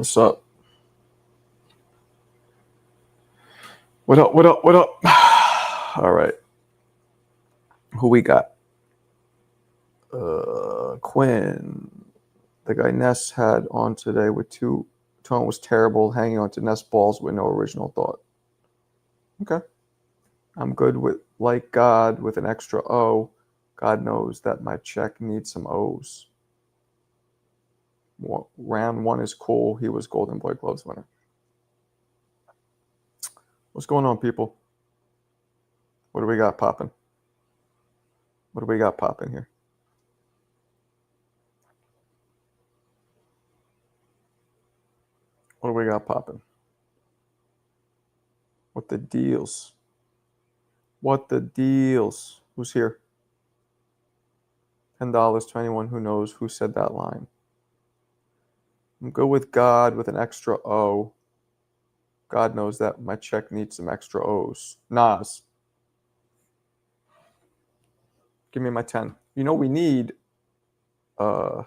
What's up? What up? What up? What up? All right. Who we got? Quinn. The guy Ness had on today with two. Tone was terrible, hanging on to Ness balls with no original thought. Okay. I'm good with like God with an extra O. God knows that my check needs some O's. Round one is cool. He was Golden Boy Gloves winner. What's going on, people? What do we got popping? What do we got popping here? What do we got popping? What the deals? What the deals? Who's here? $10 to anyone who knows who said that line. I'm good with God with an extra O. God knows that my check needs some extra O's. Nas. Give me my 10. You know we need 4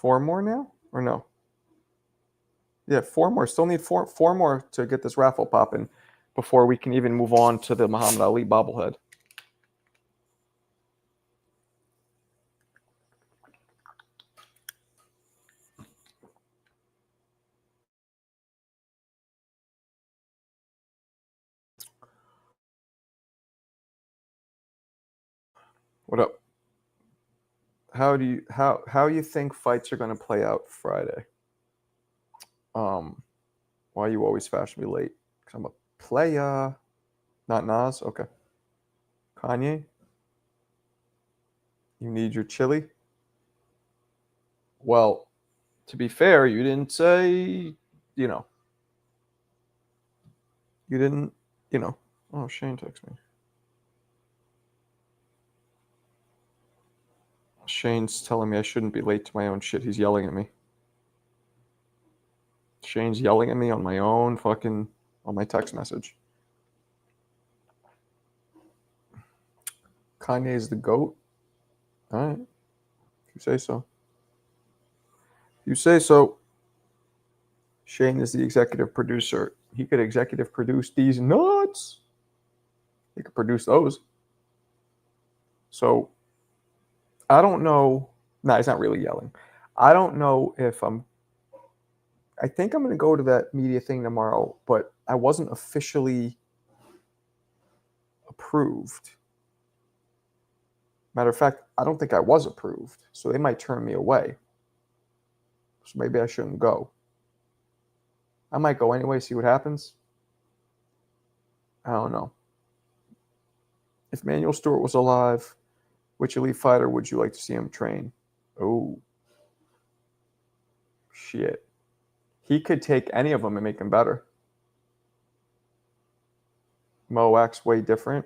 more now? Or no? Yeah, 4 more. Still need four more to get this raffle popping before we can even move on to the Muhammad Ali bobblehead. What up? How you think fights are going to play out Friday? Why you always fashion me late? Because I'm a player. Not Nas? Okay. Kanye? You need your chili? Well, to be fair, you didn't say, you know. You didn't, you know. Oh, Shane texted me. Shane's telling me I shouldn't be late to my own shit. He's yelling at me. Shane's yelling at me on my own on my text message. Kanye's the GOAT? All right. If you say so. You say so. Shane is the executive producer. He could executive produce these nuts. He could produce those. So, I don't know. No, he's not really yelling. I don't know if I think I'm going to go to that media thing tomorrow, but I wasn't officially approved. Matter of fact, I don't think I was approved, so they might turn me away. So maybe I shouldn't go. I might go anyway, see what happens. I don't know. If Manuel Stewart was alive, which elite fighter would you like to see him train? Oh, shit. He could take any of them and make them better. Mo acts way different.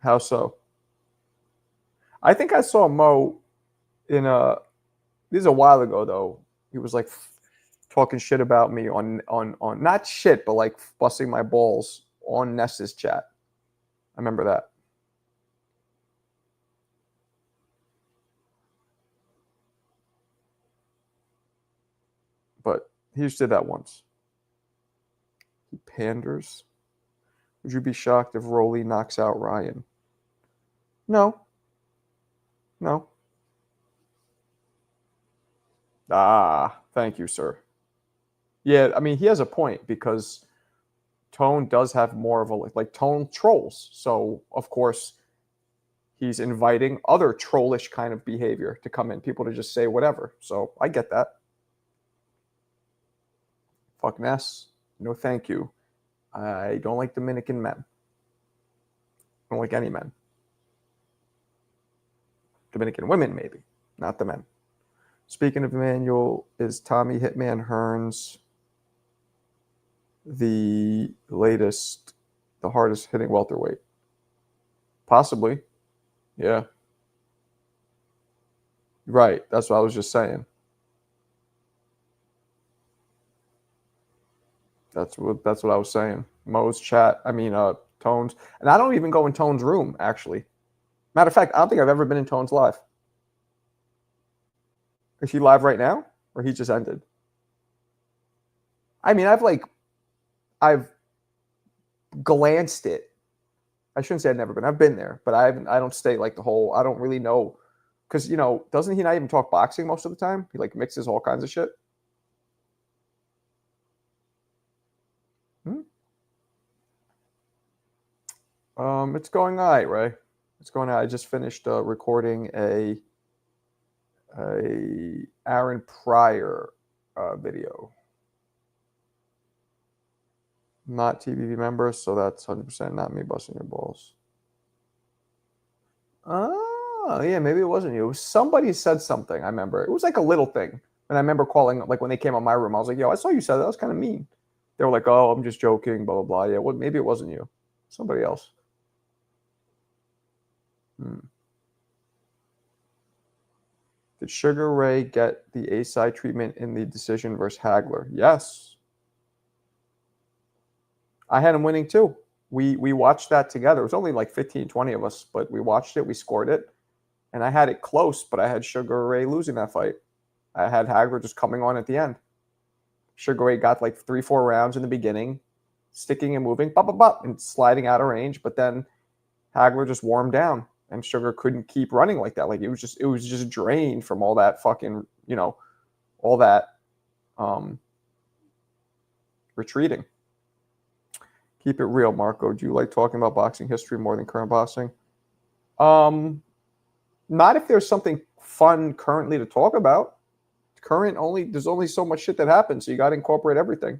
How so? I think I saw Mo in this is a while ago though. He was like talking shit about me on not shit, but like busting my balls on Ness's chat. I remember that. But he just did that once. He panders. Would you be shocked if Rolly knocks out Ryan? No. No. Ah, thank you, sir. Yeah, I mean, he has a point because Tone does have more of a like Tone trolls. So, of course, he's inviting other trollish kind of behavior to come in, people to just say whatever. So, I get that. Fuck Ness. No, thank you. I don't like Dominican men. I don't like any men. Dominican women, maybe, not the men. Speaking of Emmanuel, is Tommy Hitman Hearns the latest, the hardest hitting welterweight? Possibly. Yeah. Right. That's what I was just saying. That's what I was saying. Mo's chat. I mean, Tones, and I don't even go in Tone's room. Actually, matter of fact, I don't think I've ever been in Tone's live. Is he live right now? Or he just ended? I mean, I've glanced it. I shouldn't say I've never been. I've been there, but I don't stay like the whole, I don't really know. Because, you know, doesn't he not even talk boxing most of the time? He like mixes all kinds of shit. It's going all right, Ray. It's going all right. I just finished recording a Aaron Pryor video. Not TVV member, so that's 100% not me busting your balls. Oh, yeah, maybe it wasn't you. Somebody said something, I remember. It was like a little thing. And I remember calling, like when they came on my room, I was like, yo, I saw you said that. That was kind of mean. They were like, oh, I'm just joking, blah, blah, blah. Yeah, well, maybe it wasn't you. Somebody else. Did Sugar Ray get the A-side treatment in the decision versus Hagler? Yes. I had him winning too. We watched that together. It was only like 15, 20 of us, but we watched it. We scored it. And I had it close, but I had Sugar Ray losing that fight. I had Hagler just coming on at the end. Sugar Ray got like 3-4 rounds in the beginning, sticking and moving, bop, bop, bop, and sliding out of range. But then Hagler just warmed down, and Sugar couldn't keep running like that. Like it was just drained from all that fucking, you know, all that retreating. Keep it real, Marco. Do you like talking about boxing history more than current boxing? Not if there's something fun currently to talk about. There's only so much shit that happens, so you got to incorporate everything.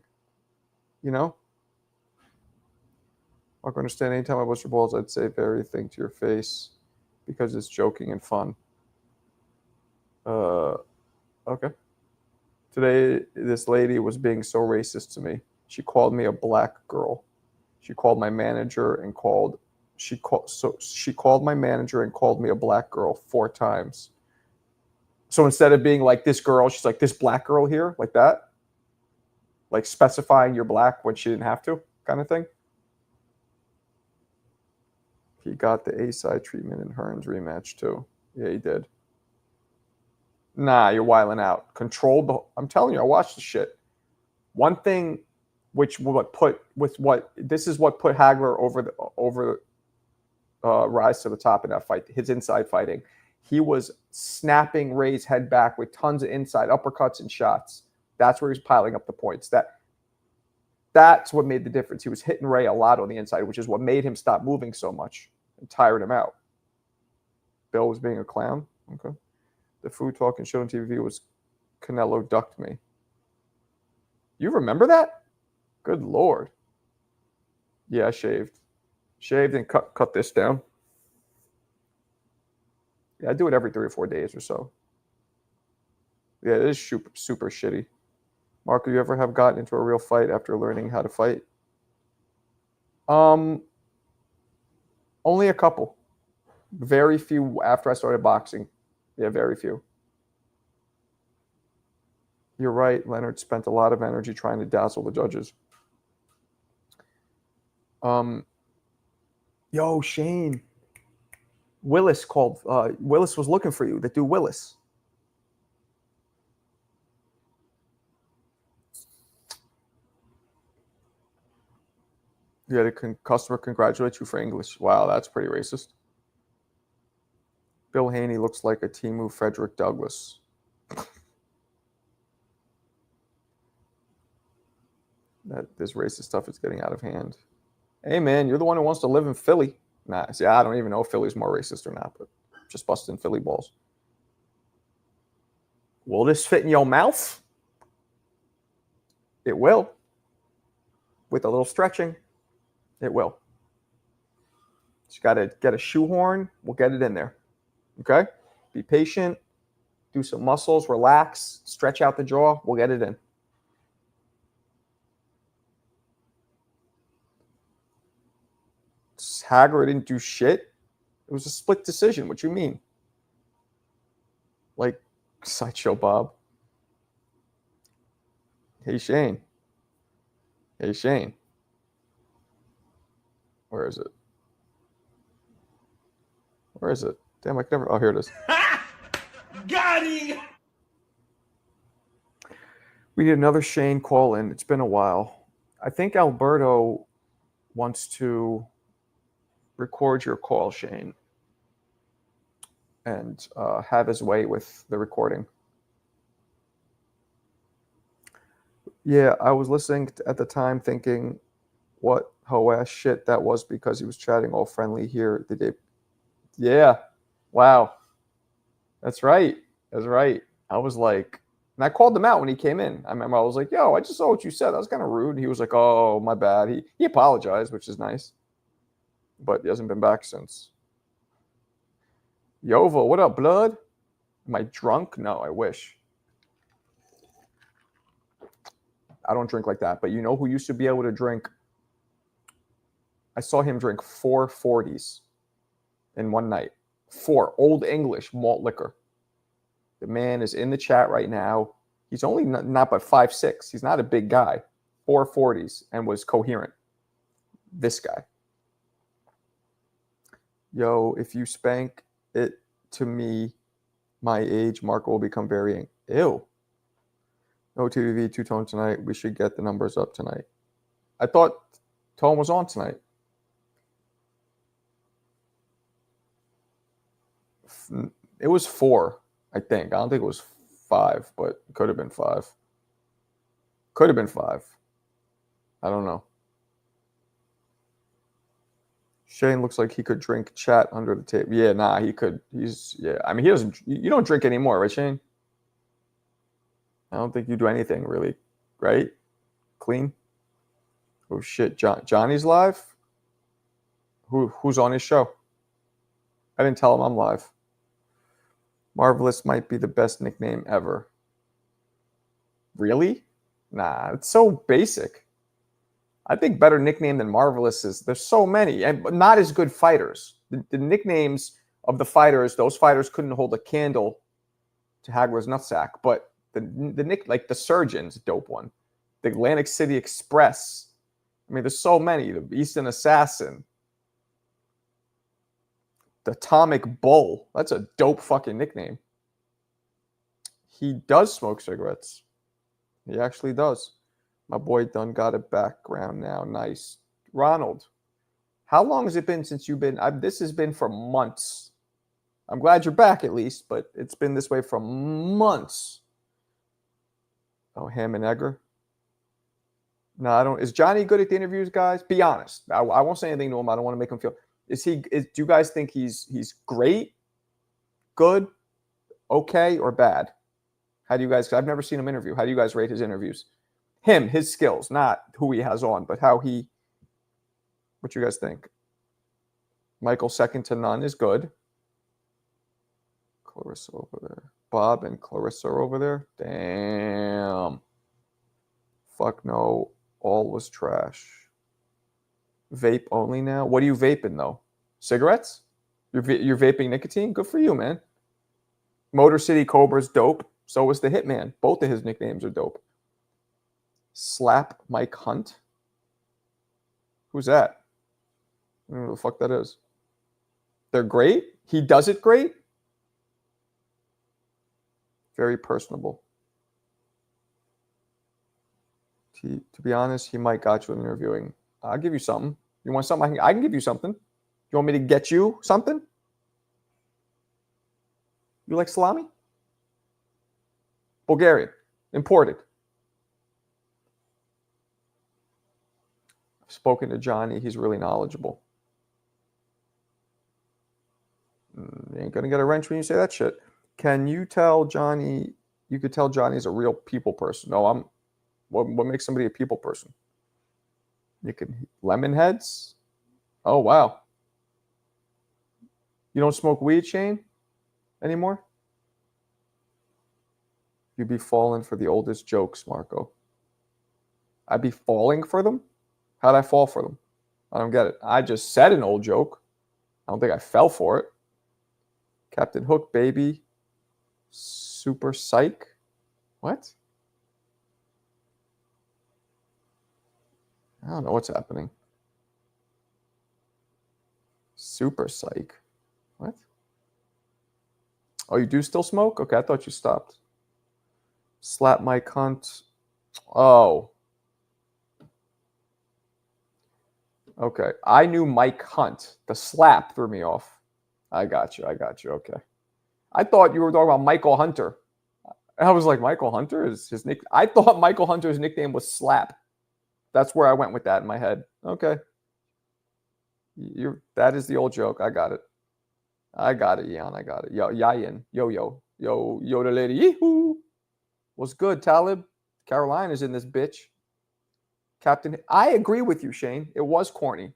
You know? I can understand anytime I bust your balls, I'd say everything to your face because it's joking and fun. Okay. Today, this lady was being so racist to me. She called me a black girl. She called my manager and called my manager and called me a black girl 4 times. So instead of being like this girl, she's like this black girl here, like that, like specifying you're black when she didn't have to, kind of thing. He got the A-side treatment in Hearn's rematch too. Yeah, he did. Nah, you're wiling out. I'm telling you, I watched the shit. One thing, this is what put Hagler over rise to the top in that fight. His inside fighting, he was snapping Ray's head back with tons of inside uppercuts and shots. That's where he was piling up the points. That's what made the difference. He was hitting Ray a lot on the inside, which is what made him stop moving so much and tired him out. Bill was being a clown. Okay. The food talking show on TV was Canelo ducked me. You remember that? Good Lord. Yeah, I shaved. Shaved and cut this down. Yeah, I do it every 3 or 4 days or so. Yeah, it is super shitty. Marco, you ever have gotten into a real fight after learning how to fight? Only a couple. Very few after I started boxing. Yeah, very few. You're right. Leonard spent a lot of energy trying to dazzle the judges. Yo, Shane. Willis called. Willis was looking for you. That dude Willis. You had a customer congratulate you for English. Wow, that's pretty racist. Bill Haney looks like a Timu Frederick Douglass. This racist stuff is getting out of hand. Hey, man, you're the one who wants to live in Philly. Nah, see, I don't even know if Philly's more racist or not, but just busting Philly balls. Will this fit in your mouth? It will. With a little stretching, it will. Just got to get a shoehorn. We'll get it in there. Okay? Be patient. Do some muscles. Relax. Stretch out the jaw. We'll get it in. Hagler didn't do shit. It was a split decision. What you mean? Like Sideshow Bob. Hey, Shane. Hey, Shane. Where is it? Where is it? Damn, I can never. Oh, here it is. Got him! We need another Shane call in. It's been a while. I think Alberto wants to record your call, Shane, and have his way with the recording. Yeah, I was listening at the time thinking what hoe-ass shit that was because he was chatting all friendly here the day. Yeah, wow. That's right. That's right. I was like, and I called him out when he came in. I remember I was like, yo, I just saw what you said. That was kind of rude. He was like, oh, my bad. He apologized, which is nice. But he hasn't been back since. Yova, what up, blood? Am I drunk? No, I wish. I don't drink like that. But you know who used to be able to drink? I saw him drink 4 40s in one night. 4 Old English malt liquor. The man is in the chat right now. He's only not but 5'6". He's not a big guy. 4 40s and was coherent. This guy. Yo, if you spank it to me, my age, Marco will become very ill. No TVV, two-tone tonight. We should get the numbers up tonight. I thought Tone was on tonight. It was 4, I think. I don't think it was 5, but it could have been 5. Could have been 5. I don't know. Shane looks like he could drink chat under the table. Yeah, nah, he could. Yeah. I mean, he doesn't. You don't drink anymore, right, Shane? I don't think you do anything really, right? Clean. Oh shit, Johnny's live. Who's on his show? I didn't tell him I'm live. Marvelous might be the best nickname ever. Really? Nah, it's so basic. I think better nickname than Marvelous is there's so many, and not as good fighters. The nicknames of the fighters, those fighters couldn't hold a candle to Hagler's nutsack. But the nick like the Surgeon's a dope one. The Atlantic City Express. I mean, there's so many. The Eastern Assassin. The Atomic Bull. That's a dope fucking nickname. He does smoke cigarettes. He actually does. My boy done got a background now. Nice. Ronald, how long has it been since you've been? This has been for months. I'm glad you're back at least, but it's been this way for months. Oh, Ham and Egger. No, I don't. Is Johnny good at the interviews, guys? Be honest. I won't say anything to him. I don't want to make him feel. Do you guys think he's great, good, okay, or bad? How do you guys? I've never seen him interview. How do you guys rate his interviews? His skills, not who he has on, but how he. What you guys think? Michael, second to none, is good. Clarissa over there. Bob and Clarissa are over there. Damn. Fuck no. All was trash. Vape only now? What are you vaping, though? Cigarettes? You're vaping nicotine? Good for you, man. Motor City Cobra's dope. So is the Hitman. Both of his nicknames are dope. Slap Mike Hunt? Who's that? I don't know who the fuck that is. They're great? He does it great? Very personable. To be honest, he might got you in interviewing. I'll give you something. You want something? I can give you something. You want me to get you something? You like salami? Bulgarian. Imported. I've spoken to Johnny. He's really knowledgeable. You ain't going to get a wrench when you say that shit. Can you tell Johnny? You could tell Johnny's a real people person. No, what makes somebody a people person? You can lemon heads. Oh wow. You don't smoke weed, Shane, anymore? You'd be falling for the oldest jokes, Marco. I'd be falling for them? How'd I fall for them? I don't get it. I just said an old joke. I don't think I fell for it. Captain Hook, baby. Super Psych. What? I don't know what's happening. Super Psych. What? Oh, you do still smoke? Okay, I thought you stopped. Slap my cunt. Oh. Okay. I knew Mike Hunt. The slap threw me off. I got you. Okay. I thought you were talking about Michael Hunter. I was like, Michael Hunter is his nick. I thought Michael Hunter's nickname was Slap. That's where I went with that in my head. Okay. That is the old joke. I got it. Jan. I got it. Yo, Yayin. Yo, the lady. Yee-hoo. What's good, Talib? Carolina's in this bitch. Captain. I agree with you, Shane. It was corny.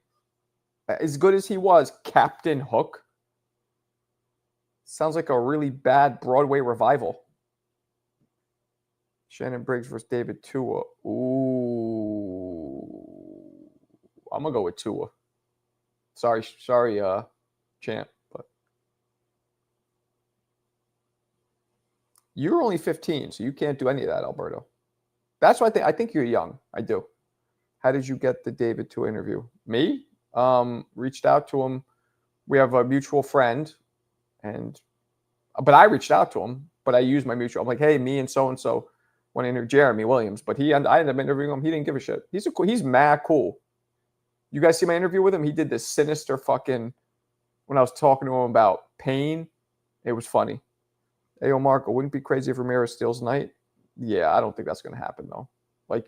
As good as he was, Captain Hook. Sounds like a really bad Broadway revival. Shannon Briggs versus David Tua. Ooh. I'm going to go with Tua. Sorry, champ. But you're only 15, so you can't do any of that, Alberto. That's why I think you're young. I do. How did you get the David Tua interview? Me? Reached out to him. We have a mutual friend, but I reached out to him, but I used my mutual. I'm like, hey, me and so want to interview Jeremy Williams, but I ended up interviewing him. He didn't give a shit. He's mad cool. You guys see my interview with him? He did this sinister fucking, when I was talking to him about pain, it was funny. Hey, Marco, wouldn't it be crazy if Ramirez steals Knight? Yeah, I don't think that's going to happen, though. Like,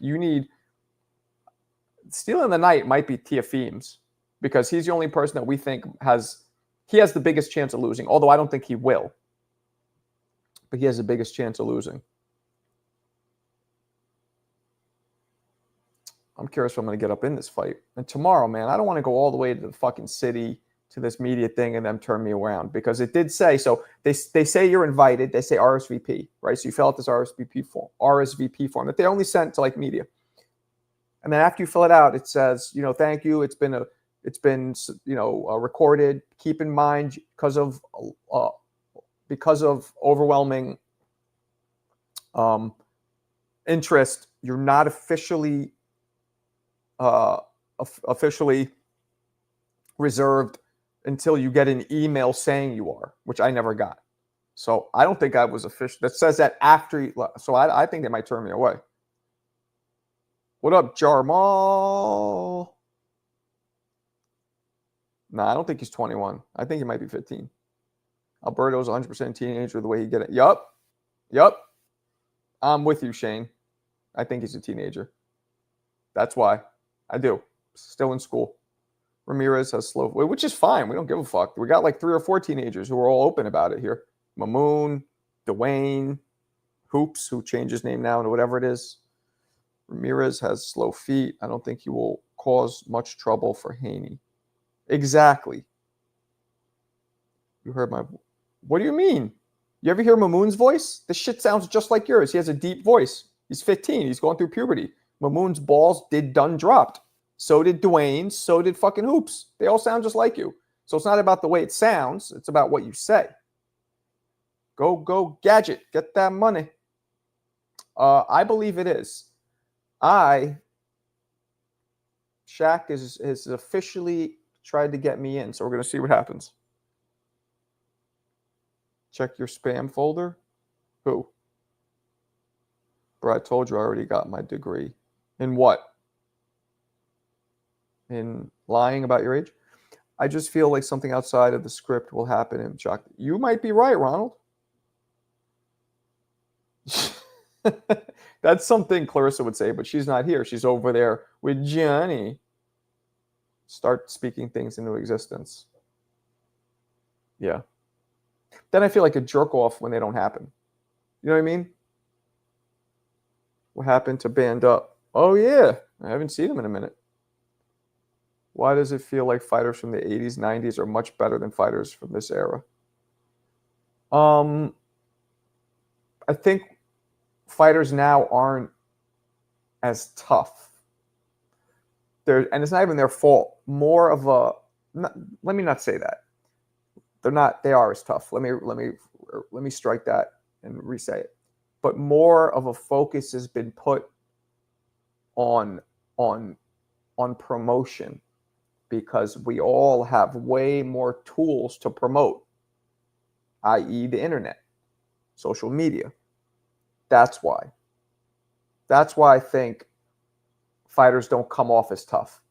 stealing the Knight might be Teofimo's, because he's the only person that we think has the biggest chance of losing, although I don't think he will. But he has the biggest chance of losing. I'm curious if I'm going to get up in this fight. And tomorrow, man, I don't want to go all the way to the fucking city to this media thing and them turn me around, because it did say, so they say you're invited. They say RSVP, right? So you fill out this RSVP form that they only sent to like media. And then after you fill it out, it says, thank you. It's been recorded. Keep in mind, because of overwhelming interest, you're not officially reserved until you get an email saying you are, which I never got. So I don't think I was official. That says that after. So I think they might turn me away. What up, Jarmal? No, I don't think he's 21. I think he might be 15. Alberto's 100% teenager the way he get it. Yup. I'm with you, Shane. I think he's a teenager. That's why. I do. Still in school. Ramirez has slow, which is fine. We don't give a fuck. We got like 3 or 4 teenagers who are all open about it here. Mamoon, Dwayne, Hoops, who changed his name now to whatever it is. Ramirez has slow feet. I don't think he will cause much trouble for Haney. Exactly. You heard my... What do you mean? You ever hear Mamoon's voice? This shit sounds just like yours. He has a deep voice. He's 15. He's going through puberty. Mamoon's balls dropped. So did Dwayne. So did fucking Hoops. They all sound just like you. So it's not about the way it sounds. It's about what you say. Go, Gadget. Get that money. I believe it is. Shaq is officially tried to get me in, so we're going to see what happens. Check your spam folder. Who? Bro, I told you I already got my degree. In what? In lying about your age? I just feel like something outside of the script will happen in Chuck. You might be right, Ronald. That's something Clarissa would say, but she's not here. She's over there with Johnny. Start speaking things into existence. Yeah. Then I feel like a jerk off when they don't happen. You know what I mean? What happened to Band Up? Oh, yeah. I haven't seen him in a minute. Why does it feel like fighters from the 80s, 90s are much better than fighters from this era? I think fighters now aren't as tough. And it's not even their fault. More of a... let me not say that. They're not. They are as tough. Let me strike that and re-say it. But more of a focus has been put on promotion, because we all have way more tools to promote, i.e. the internet, social media. That's why. That's why I think fighters don't come off as tough.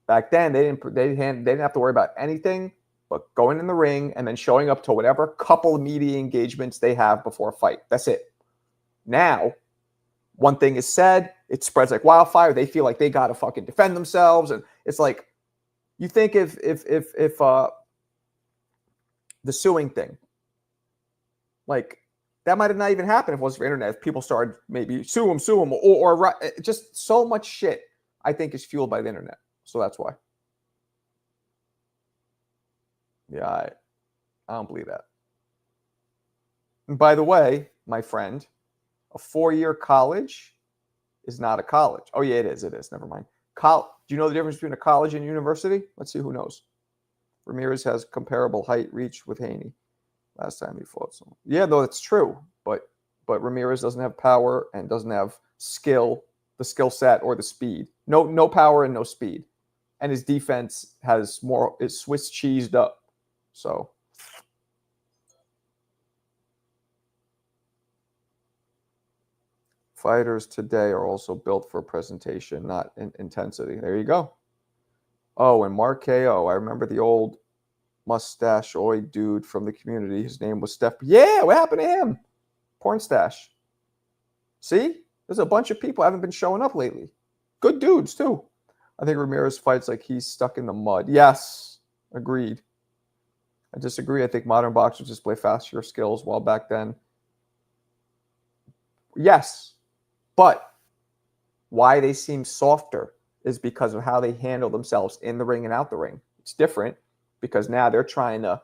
Back then, they didn't have to worry about anything but going in the ring and then showing up to whatever couple of media engagements they have before a fight. That's it. Now, one thing is said, it spreads like wildfire. They feel like they got to fucking defend themselves, and it's like, you think if the suing thing, like, that might have not even happened if it wasn't for internet. If people started maybe sue them, or just so much shit, I think, is fueled by the internet. So that's why. Yeah, I don't believe that. And by the way, my friend, a 4-year college is not a college. Oh, yeah, it is. It is. Never mind. Do you know the difference between a college and university? Let's see who knows. Ramirez has comparable height reach with Haney last time he fought someone. Yeah, though, it's true. But Ramirez doesn't have power and doesn't have skill, the skill set or the speed. No power and no speed. And his defense is Swiss cheesed up. So fighters today are also built for presentation, not intensity. There you go. Oh, and Mark KO. I remember the old mustache-oid dude from the community. His name was Steph. Yeah, what happened to him? Porn stash. See? There's a bunch of people who haven't been showing up lately. Good dudes, too. I think Ramirez fights like he's stuck in the mud. Yes, agreed. I disagree. I think modern boxers display faster skills, while back then. Yes, but why they seem softer is because of how they handle themselves in the ring and out the ring. It's different because now they're trying to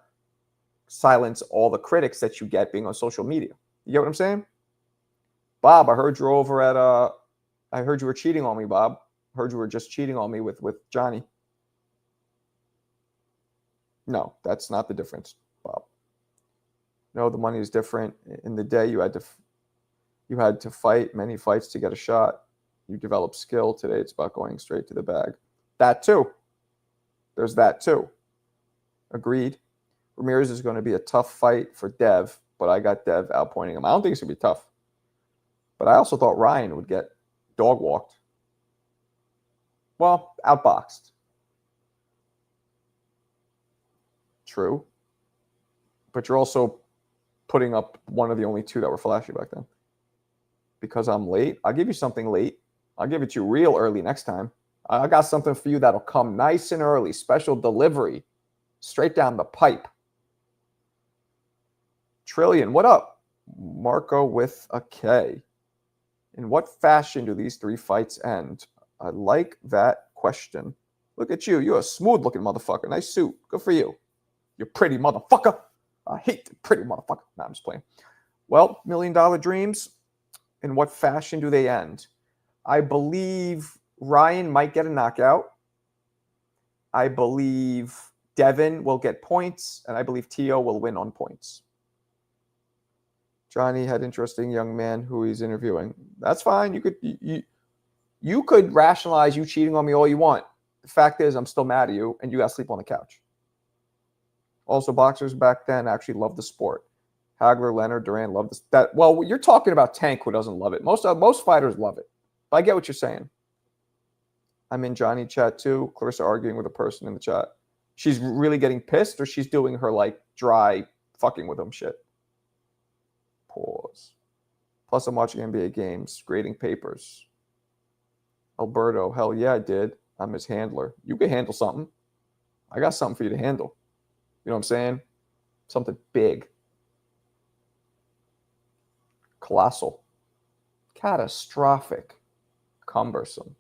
silence all the critics that you get being on social media. You get what I'm saying? Bob, I heard you're over at I heard you were cheating on me, Bob. I heard you were just cheating on me with Johnny. No, that's not the difference, Bob. No, the money is different. In the day, you had to fight many fights to get a shot. You develop skill. Today, it's about going straight to the bag. That too. There's that too. Agreed. Ramirez is going to be a tough fight for Dev, but I got Dev outpointing him. I don't think it's going to be tough. But I also thought Ryan would get dog walked. Well, outboxed. True. But you're also putting up one of the only two that were flashy back then. Because I'm late, I'll give you something late. I'll give it to you real early next time. I got something for you that'll come nice and early. Special delivery. Straight down the pipe. Trillion, what up? Marco with a K. In what fashion do these 3 fights end? I like that question. Look at you. You're a smooth-looking motherfucker. Nice suit. Good for you. You pretty motherfucker. I hate the pretty motherfucker. Nah, I'm just playing. Well, $1 Million Dreams. In what fashion do they end? I believe Ryan might get a knockout. I believe Devin will get points. And I believe Teo will win on points. Johnny had interesting young man who he's interviewing. That's fine. You could rationalize you cheating on me all you want. The fact is, I'm still mad at you, and you got to sleep on the couch. Also, boxers back then actually loved the sport. Hagler-Leonard, Duran loved this. Well, you're talking about Tank, who doesn't love it. Most fighters love it. But I get what you're saying. I'm in Johnny chat too. Clarissa arguing with a person in the chat. She's really getting pissed, or she's doing her like dry fucking with him shit. Pause. Plus, I'm watching NBA games, grading papers. Alberto, hell yeah, I did. I'm his handler. You can handle something. I got something for you to handle. You know what I'm saying? Something big. Colossal. Catastrophic. Cumbersome.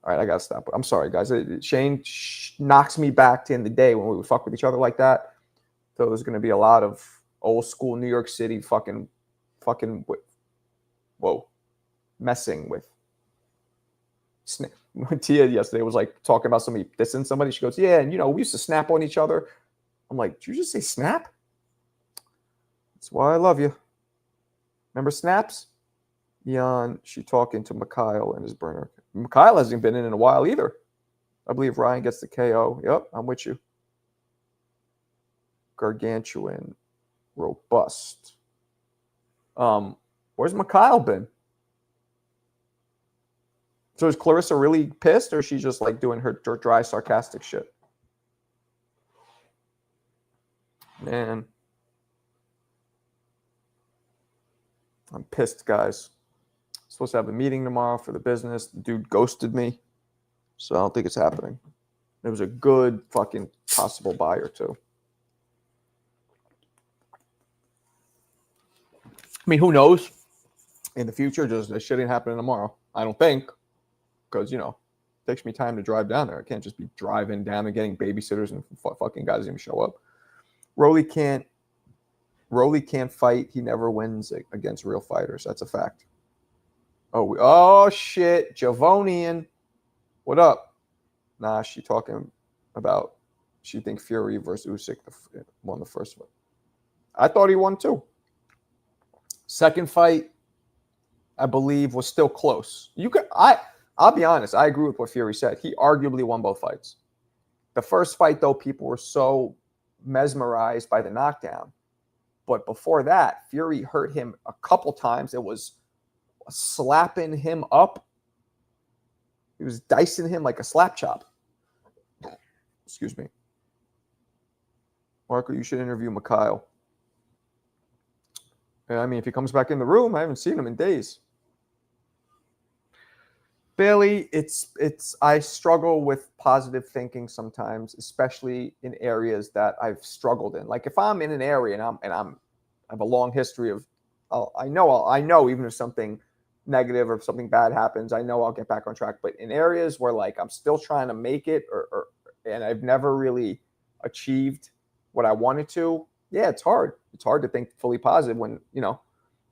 All right, I got to stop. I'm sorry, guys. Shane knocks me back to in the day when we would fuck with each other like that. So there's going to be a lot of old school New York City fucking messing with. Tia yesterday was like talking about somebody dissing somebody. She goes, yeah, and we used to snap on each other. I'm like, did you just say snap? That's why I love you. Remember snaps? Jan, she talking to Mikhail and his burner. Mikhail hasn't been in a while either. I believe Ryan gets the KO. Yep, I'm with you. Gargantuan. Robust. Where's Mikhail been? So is Clarissa really pissed, or is she just like doing her dry, sarcastic shit? Man, I'm pissed, guys. I'm supposed to have a meeting tomorrow for the business. The dude ghosted me, so I don't think it's happening. It was a good fucking possible buyer too. I mean, who knows? In the future, just this shit ain't happening tomorrow. I don't think, because, you know, it takes me time to drive down there. I can't just be driving down and getting babysitters and fucking guys even show up. Rolly can't fight. He never wins against real fighters. That's a fact. Oh shit, Javonian. What up? Nah, she talking about she think Fury versus Usyk won the first one. I thought he won too. Second fight, I believe, was still close. I'll be honest, I agree with what Fury said. He arguably won both fights. The first fight, though, people were so mesmerized by the knockdown. But before that, Fury hurt him a couple times. It was slapping him up. He was dicing him like a slap chop. Excuse me. Marco, you should interview Mikhail. I mean, if he comes back in the room, I haven't seen him in days. Bailey, I struggle with positive thinking sometimes, especially in areas that I've struggled in. Like if I'm in an area and I have a long history of, I know even if something negative or if something bad happens, I know I'll get back on track. But in areas where like I'm still trying to make it and I've never really achieved what I wanted to, yeah, it's hard. It's hard to think fully positive when, you know,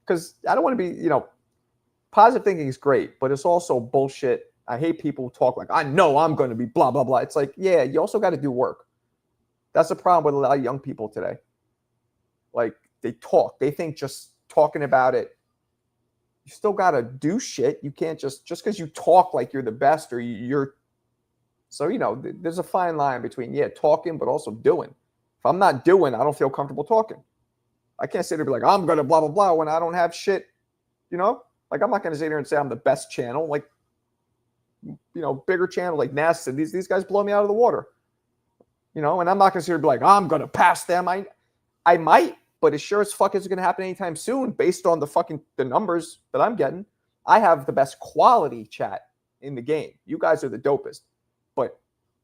because I don't want to be, you know, positive thinking is great, but it's also bullshit. I hate people who talk like, I know I'm going to be blah, blah, blah. It's like, yeah, you also got to do work. That's the problem with a lot of young people today. Like they talk, they think just talking about it, you still got to do shit. You can't just because you talk like you're the best or you're. So, you know, there's a fine line between, yeah, talking, but also doing. If I'm not doing, I don't feel comfortable talking. I can't sit there and be like, I'm going to blah, blah, blah when I don't have shit, you know? Like, I'm not going to sit here and say I'm the best channel. Like, you know, bigger channel like NASA, these guys blow me out of the water. You know, and I'm not going to sit here and be like, I'm going to pass them. I might, but it sure as fuck isn't going to happen anytime soon based on the numbers that I'm getting. I have the best quality chat in the game. You guys are the dopest. But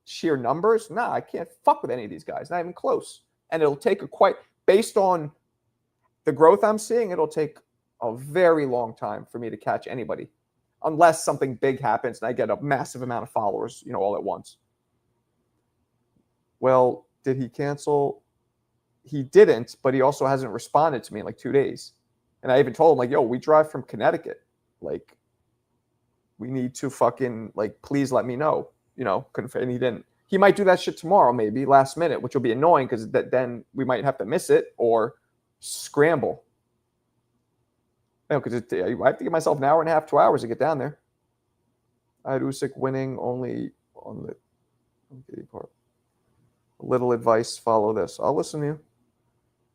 sheer numbers, nah, I can't fuck with any of these guys. Not even close. And it'll take based on the growth I'm seeing, it'll take a very long time for me to catch anybody unless something big happens and I get a massive amount of followers, you know, all at once. Well, did he cancel? He didn't, but he also hasn't responded to me in like 2 days. And I even told him like, yo, we drive from Connecticut. Like, we need to fucking like, please let me know, you know, and he didn't. He might do that shit tomorrow, maybe last minute, which will be annoying because then we might have to miss it or scramble. Because I have to give myself an hour and a half, 2 hours to get down there. I had Usyk winning only on the part. A little advice, follow this. I'll listen to you.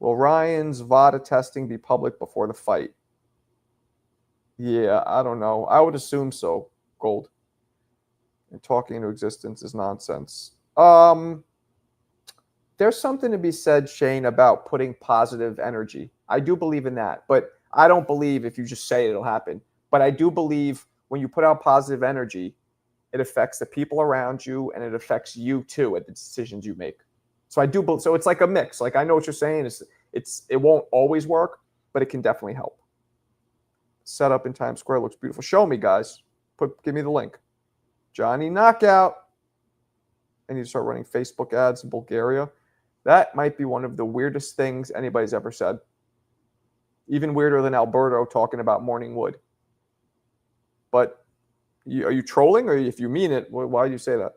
Will Ryan's VADA testing be public before the fight? Yeah, I don't know. I would assume so, Gold. And talking into existence is nonsense. There's something to be said, Shane, about putting positive energy. I do believe in that, but I don't believe if you just say it, it'll happen. But I do believe when you put out positive energy, it affects the people around you and it affects you too at the decisions you make. So I do believe, so it's like a mix. Like I know what you're saying. It won't always work, but it can definitely help. Setup in Times Square looks beautiful. Show me, guys. Give me the link. Johnny Knockout. I need to start running Facebook ads in Bulgaria. That might be one of the weirdest things anybody's ever said. Even weirder than Alberto talking about morning wood. But are you trolling? Or if you mean it, why do you say that?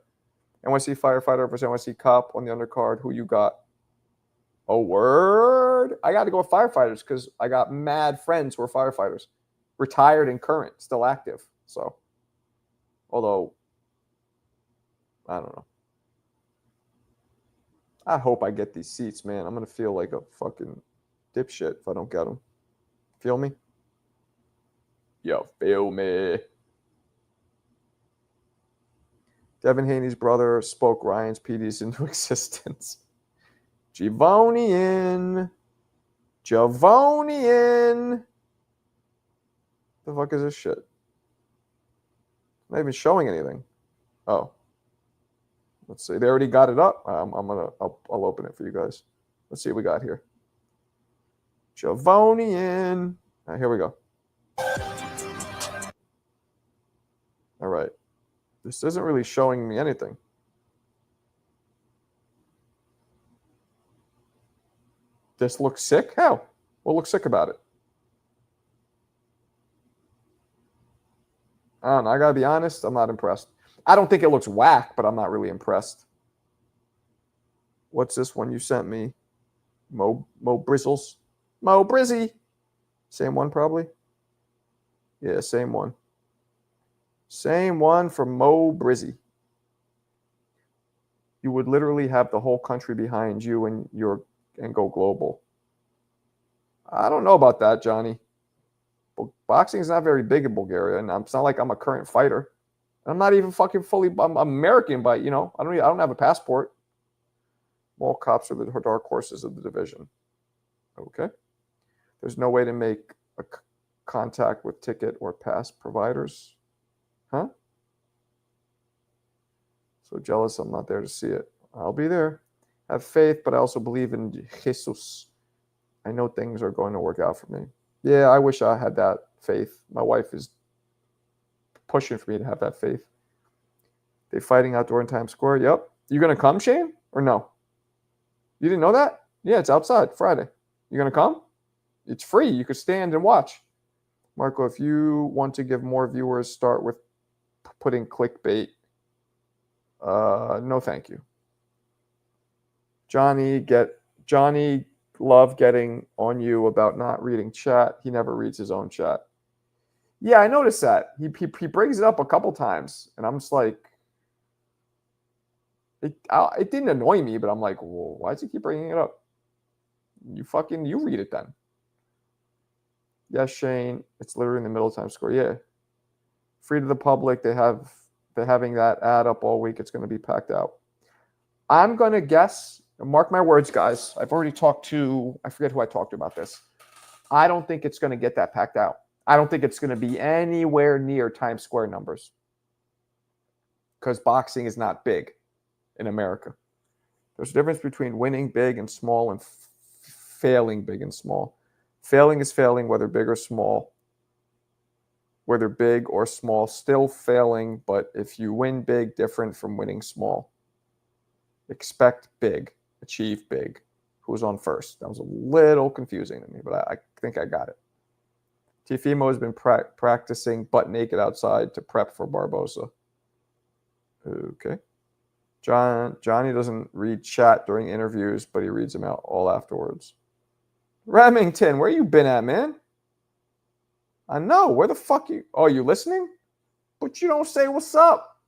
NYC firefighter versus NYC cop on the undercard. Who you got? Oh, word. I got to go with firefighters because I got mad friends who are firefighters. Retired and current, still active. So, although, I don't know. I hope I get these seats, man. I'm going to feel like a fucking dipshit if I don't get them. Feel me? Yo, feel me. Devin Haney's brother spoke Ryan's PDs into existence. Javonian. The fuck is this shit? Not even showing anything. Oh. Let's see. They already got it up. I'll open it for you guys. Let's see what we got here. Javonian. Right, here we go. All right. This isn't really showing me anything. This looks sick? How? What looks sick about it? I don't know. I got to be honest. I'm not impressed. I don't think it looks whack, but I'm not really impressed. What's this one you sent me? Mo Brizzles? Mo Brizzy. Same one, probably? Yeah, same one. Same one from Mo Brizzy. You would literally have the whole country behind you and go global. I don't know about that, Johnny. Boxing is not very big in Bulgaria, and it's not like I'm a current fighter. I'm not even fucking fully. I'm American, but I don't have a passport. Mall cops are the dark horses of the division. Okay. There's no way to make a contact with ticket or pass providers. Huh? So jealous I'm not there to see it. I'll be there. Have faith, but I also believe in Jesus. I know things are going to work out for me. Yeah, I wish I had that faith. My wife is pushing for me to have that faith. They fighting outdoor in Times Square. Yep. You going to come, Shane? Or no? You didn't know that? Yeah, it's outside Friday. You going to come? It's free. You could stand and watch. Marco, if you want to give more viewers, start with putting clickbait. No, thank you. Johnny love getting on you about not reading chat. He never reads his own chat. Yeah, I noticed that. He brings it up a couple times, and I'm just like, it didn't annoy me, but I'm like, well, why does he keep bringing it up? You read it then. Yes, Shane. It's literally in the middle of Times Square. Yeah. Free to the public. They're having that ad up all week. It's going to be packed out. I'm going to guess, mark my words, guys. I've already talked to, I forget who I talked to about this. I don't think it's going to get that packed out. I don't think it's going to be anywhere near Times Square numbers. Because boxing is not big in America. There's a difference between winning big and small and failing big and small. Failing is failing, whether big or small. Whether big or small, still failing. But if you win big, different from winning small. Expect big, achieve big. Who's on first? That was a little confusing to me, but I think I got it. Teofimo has been practicing butt naked outside to prep for Baboza. Okay. Johnny doesn't read chat during interviews, but he reads them out all afterwards. Remington, where you been at, man? I know. Where the fuck you? Oh, you listening? But you don't say what's up.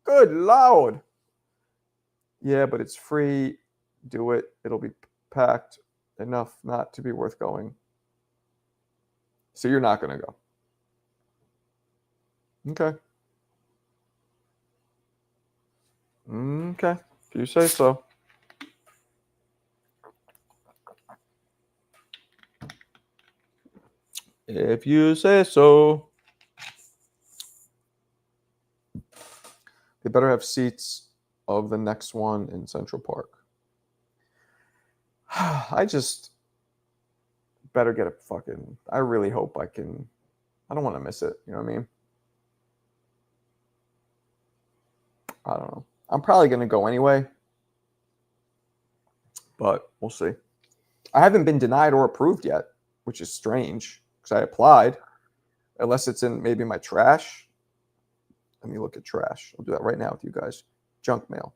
Good Lord. Yeah, but it's free. Do it. It'll be packed enough not to be worth going. So you're not going to go. Okay. Okay. If you say so. If you say so. They better have seats of the next one in Central Park. I just better get a fucking... I really hope I can... I don't want to miss it. You know what I mean? I don't know. I'm probably going to go anyway. But we'll see. I haven't been denied or approved yet, which is strange because I applied. Unless it's in maybe my trash. Let me look at trash. I'll do that right now with you guys. Junk mail.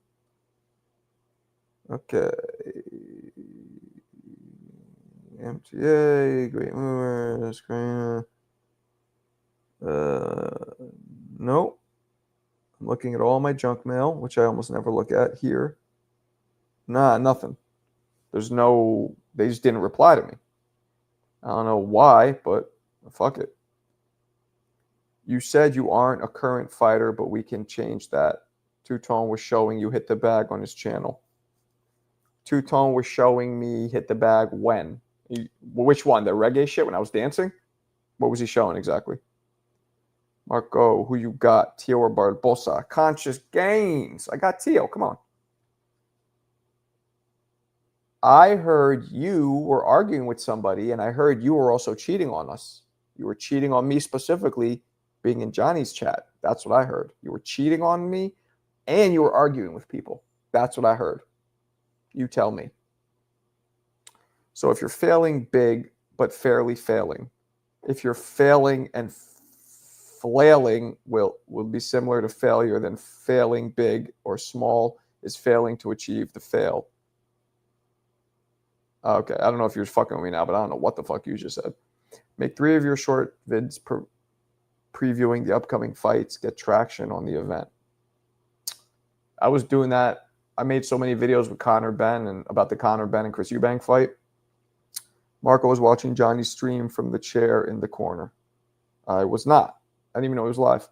Okay. MTA, Great Movers, nope. I'm looking at all my junk mail, which I almost never look at here. Nah, nothing. There's no, they just didn't reply to me. I don't know why, but fuck it. You said you aren't a current fighter, but we can change that. Two-Tone was showing you hit the bag on his channel. Two-Tone was showing me hit the bag when? Which one? The reggae shit when I was dancing? What was he showing exactly? Marco, who you got? Tio or Barboza? Conscious gains. I got Tio. Come on. I heard you were arguing with somebody, and I heard you were also cheating on us. You were cheating on me specifically, being in Johnny's chat. That's what I heard. You were cheating on me, and you were arguing with people. That's what I heard. You tell me. So if you're failing big, but fairly failing, if you're failing and flailing will be similar to failure, then failing big or small is failing to achieve the fail. Okay, I don't know if you're fucking with me now, but I don't know what the fuck you just said. Make 3 of your short vids previewing the upcoming fights. Get traction on the event. I was doing that. I made so many videos with Conor Benn and about the Conor Benn and Chris Eubank fight. Marco was watching Johnny's stream from the chair in the corner. I was not. I didn't even know he was live.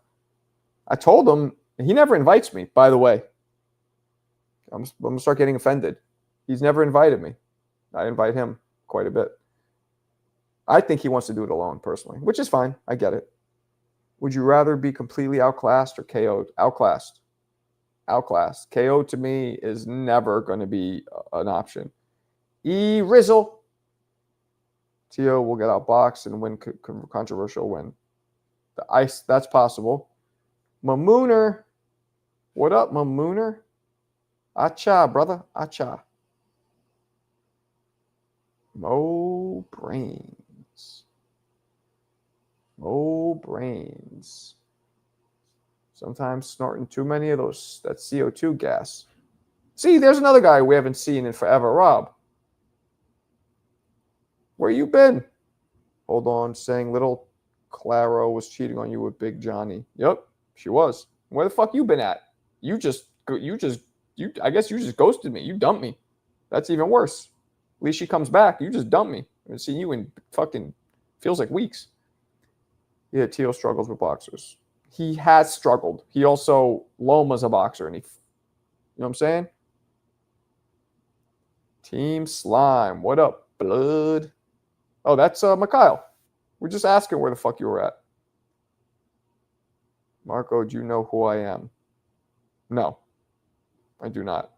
I told him, and he never invites me, by the way. I'm going to start getting offended. He's never invited me. I invite him quite a bit. I think he wants to do it alone, personally, which is fine. I get it. Would you rather be completely outclassed or KO'd? Outclassed. Outclassed. KO to me is never going to be an option. Rizzle. Tio will get outboxed and win controversial win. The ice, that's possible. Mamooner. What up, Mamooner? Acha, brother. Acha. Mo brains. Mo brains. Sometimes snorting too many of those, that CO2 gas. See, there's another guy we haven't seen in forever. Rob. Where you been? Hold on, saying little Claro was cheating on you with Big Johnny. Yep, she was. Where the fuck you been at? I guess you just ghosted me. You dumped me. That's even worse. At least she comes back. You just dumped me. I haven't seen you in fucking, feels like weeks. Yeah, Tio struggles with boxers. He has struggled. He also, Loma's a boxer, and you know what I'm saying? Team Slime. What up, blood? Oh, that's Mikhail. We're just asking where the fuck you were at. Marco, do you know who I am? No, I do not.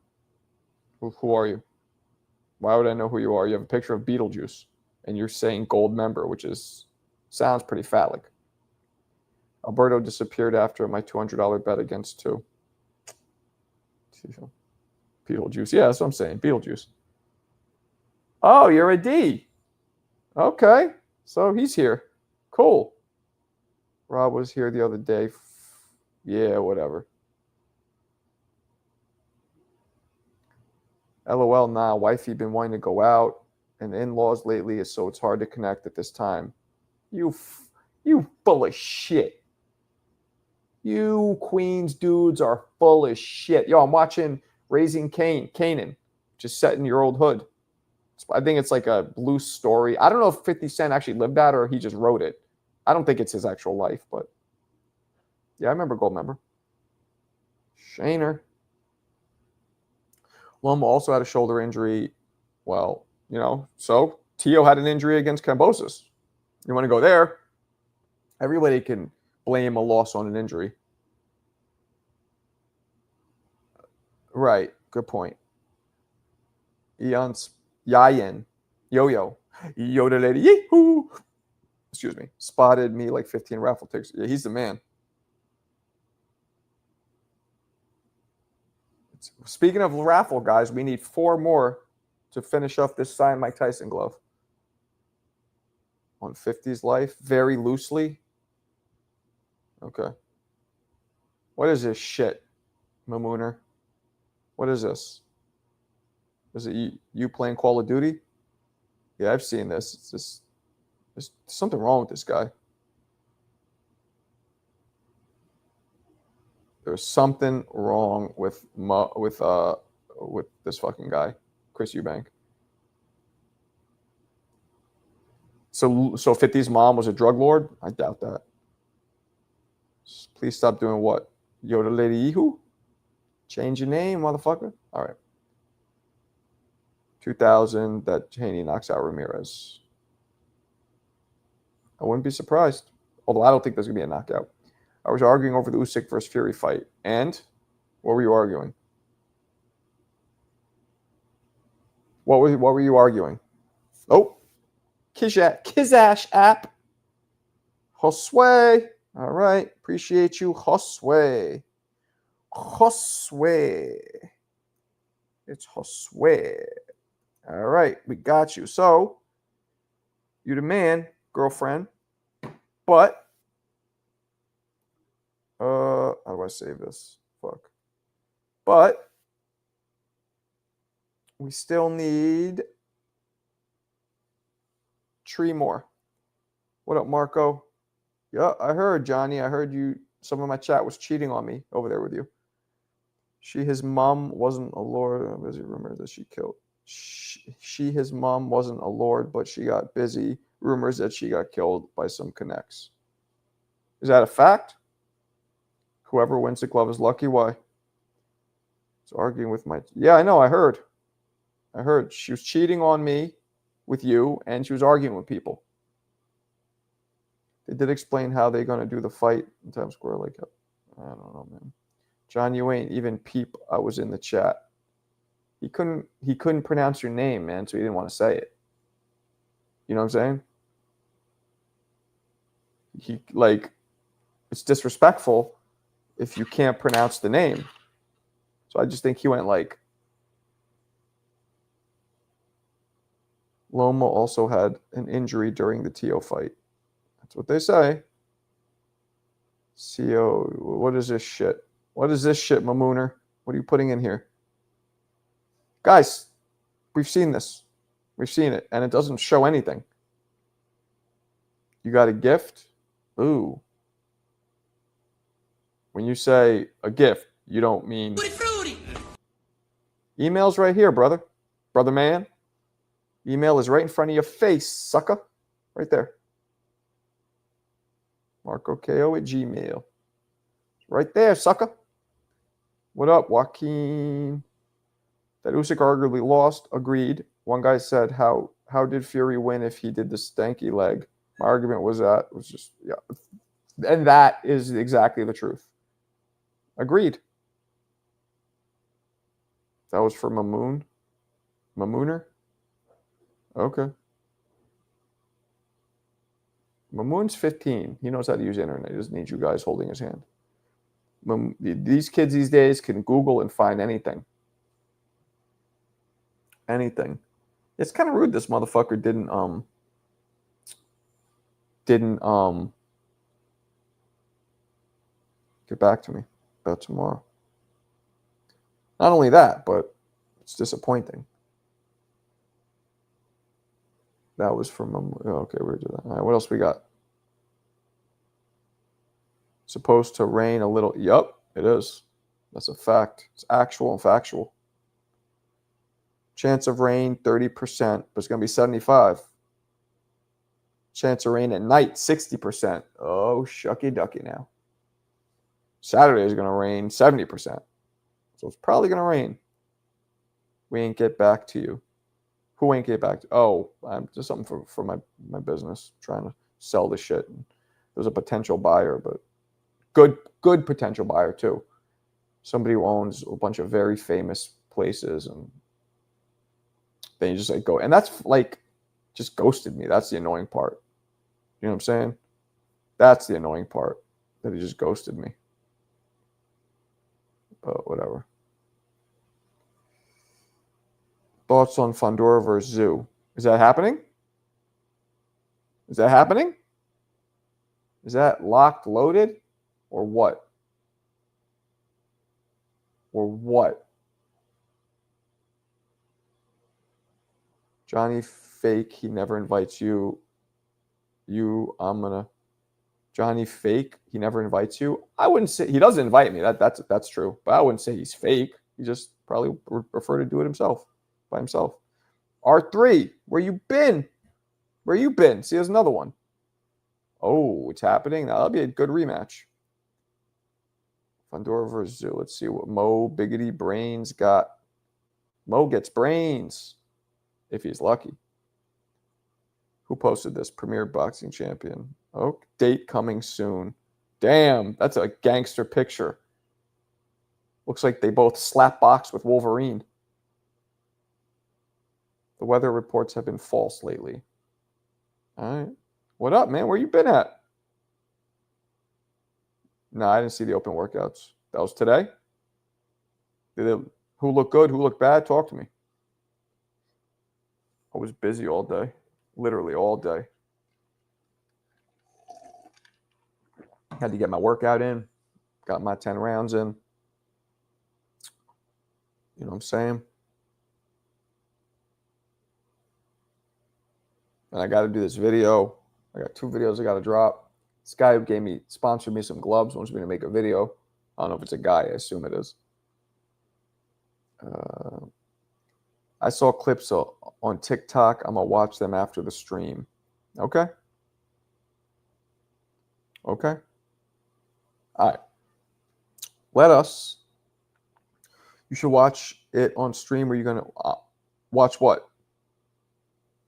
Who are you? Why would I know who you are? You have a picture of Beetlejuice, and you're saying gold member, which sounds pretty phallic. Alberto disappeared after my $200 bet against 2. Beetlejuice. Yeah, that's what I'm saying. Beetlejuice. Oh, you're a D. Okay. So he's here. Cool. Rob was here the other day. Yeah, whatever. LOL, nah. Wifey been wanting to go out, and in-laws lately, so it's hard to connect at this time. You full of shit. You Queens dudes are full of shit. Yo, I'm watching Raising Canaan, just set in your old hood. I think it's like a loose story. I don't know if 50 Cent actually lived that or he just wrote it. I don't think it's his actual life, but yeah, I remember Gold Member. Shaner. Loma also had a shoulder injury. Well, so Tio had an injury against Cambosis. You want to go there? Everybody can blame a loss on an injury. Right. Good point. Yayin. Yo-yo. Yoda lady. Yee-hoo. Excuse me. Spotted me like 15 raffle tickets. Yeah, he's the man. Speaking of raffle, guys, we need 4 more to finish off this signed Mike Tyson glove. On 50's life, very loosely. Okay. What is this shit, Mamooner? What is this? Is it you playing Call of Duty? Yeah, I've seen this. It's just, there's something wrong with this guy. There's something wrong with this fucking guy, Chris Eubank. So 50's mom was a drug lord? I doubt that. Please stop doing what? Yoda Lady Ihu? Change your name, motherfucker. All right. 2000, that Haney knocks out Ramirez. I wouldn't be surprised. Although I don't think there's going to be a knockout. I was arguing over the Usyk versus Fury fight. And? What were you arguing? What were you arguing? Oh. Kizash app. Josue. All right. Appreciate you, Josue. Josue. It's Josue. All right. We got you. So, you the man, girlfriend. But, how do I save this? Fuck. But, we still need 3 more. What up, Marco? Yeah, I heard, Johnny. I heard you. Some of my chat was cheating on me over there with you. His mom wasn't a lord. There's a rumor that she killed. His mom wasn't a lord, but she got busy. Rumors that she got killed by some connects. Is that a fact? Whoever wins the glove is lucky. Why? It's arguing with my... Yeah, I know. I heard. She was cheating on me with you, and she was arguing with people. They did explain how they're going to do the fight in Times Square. Like, I don't know, man. John, you ain't even peep. I was in the chat. He couldn't pronounce your name, man, so he didn't want to say it. You know what I'm saying? It's disrespectful if you can't pronounce the name. So I just think he went like... Loma also had an injury during the Teo fight. That's what they say. CO, what is this shit? What is this shit, Mamooner? What are you putting in here? Guys, we've seen this. We've seen it, and it doesn't show anything. You got a gift? Ooh. When you say a gift, you don't mean... Fruity. Email's right here, brother. Brother man. Email is right in front of your face, sucker. Right there. MarcoKO@gmail. Right there, sucker. What up, Joaquin? That Usyk arguably lost. Agreed. One guy said, how did Fury win if he did the stanky leg? My argument was that it was just, yeah. And that is exactly the truth. Agreed. That was for Mamoon? Mamooner? Okay. Mamoon's 15. He knows how to use the internet. He doesn't need you guys holding his hand. These kids these days can Google and find anything. Anything. It's kind of rude this motherfucker didn't get back to me about tomorrow. Not only that, but it's disappointing. That was from... okay, we're going to do that. All right, what else we got? Supposed to rain a little. Yup, it is. That's a fact. It's actual and factual. Chance of rain, 30%, but it's going to be 75. Chance of rain at night, 60%. Oh, shucky ducky now. Saturday is going to rain 70%. So it's probably going to rain. We ain't get back to you. Who ain't get back to? Oh, I'm just something for my business. Trying to sell the shit. There's a potential buyer, but good potential buyer too. Somebody who owns a bunch of very famous places, and they just like go. And that's like just ghosted me. That's the annoying part. You know what I'm saying? That's the annoying part, that he just ghosted me. But whatever. Thoughts on Fondora versus Zoo? Is that happening? Is that happening? Is that locked, loaded, or what? Or what? Johnny Fake, he never invites you. Johnny Fake, he never invites you. I wouldn't say he doesn't invite me. That's true. But I wouldn't say he's fake. He just probably would prefer to do it himself, by himself. R3, where you been? Where you been? See, there's another one. Oh, it's happening. That'll be a good rematch. Fundora versus Zoo. Let's see what Mo Biggity Brains got. Mo gets brains if he's lucky. Who posted this? Premier Boxing Champion. Oh, date coming soon. Damn, that's a gangster picture. Looks like they both slap box with Wolverine. The weather reports have been false lately. All right. What up, man? Where you been at? No, I didn't see the open workouts. That was today? Who looked good? Who looked bad? Talk to me. I was busy all day. Literally all day. Had to get my workout in. Got my 10 rounds in. You know what I'm saying? And I got to do this video. I got 2 videos I got to drop. This guy who sponsored me some gloves, wants me to make a video. I don't know if it's a guy. I assume it is. I saw clips on TikTok. I'm going to watch them after the stream. Okay? Okay? All right. You should watch it on stream. Are you going to watch what?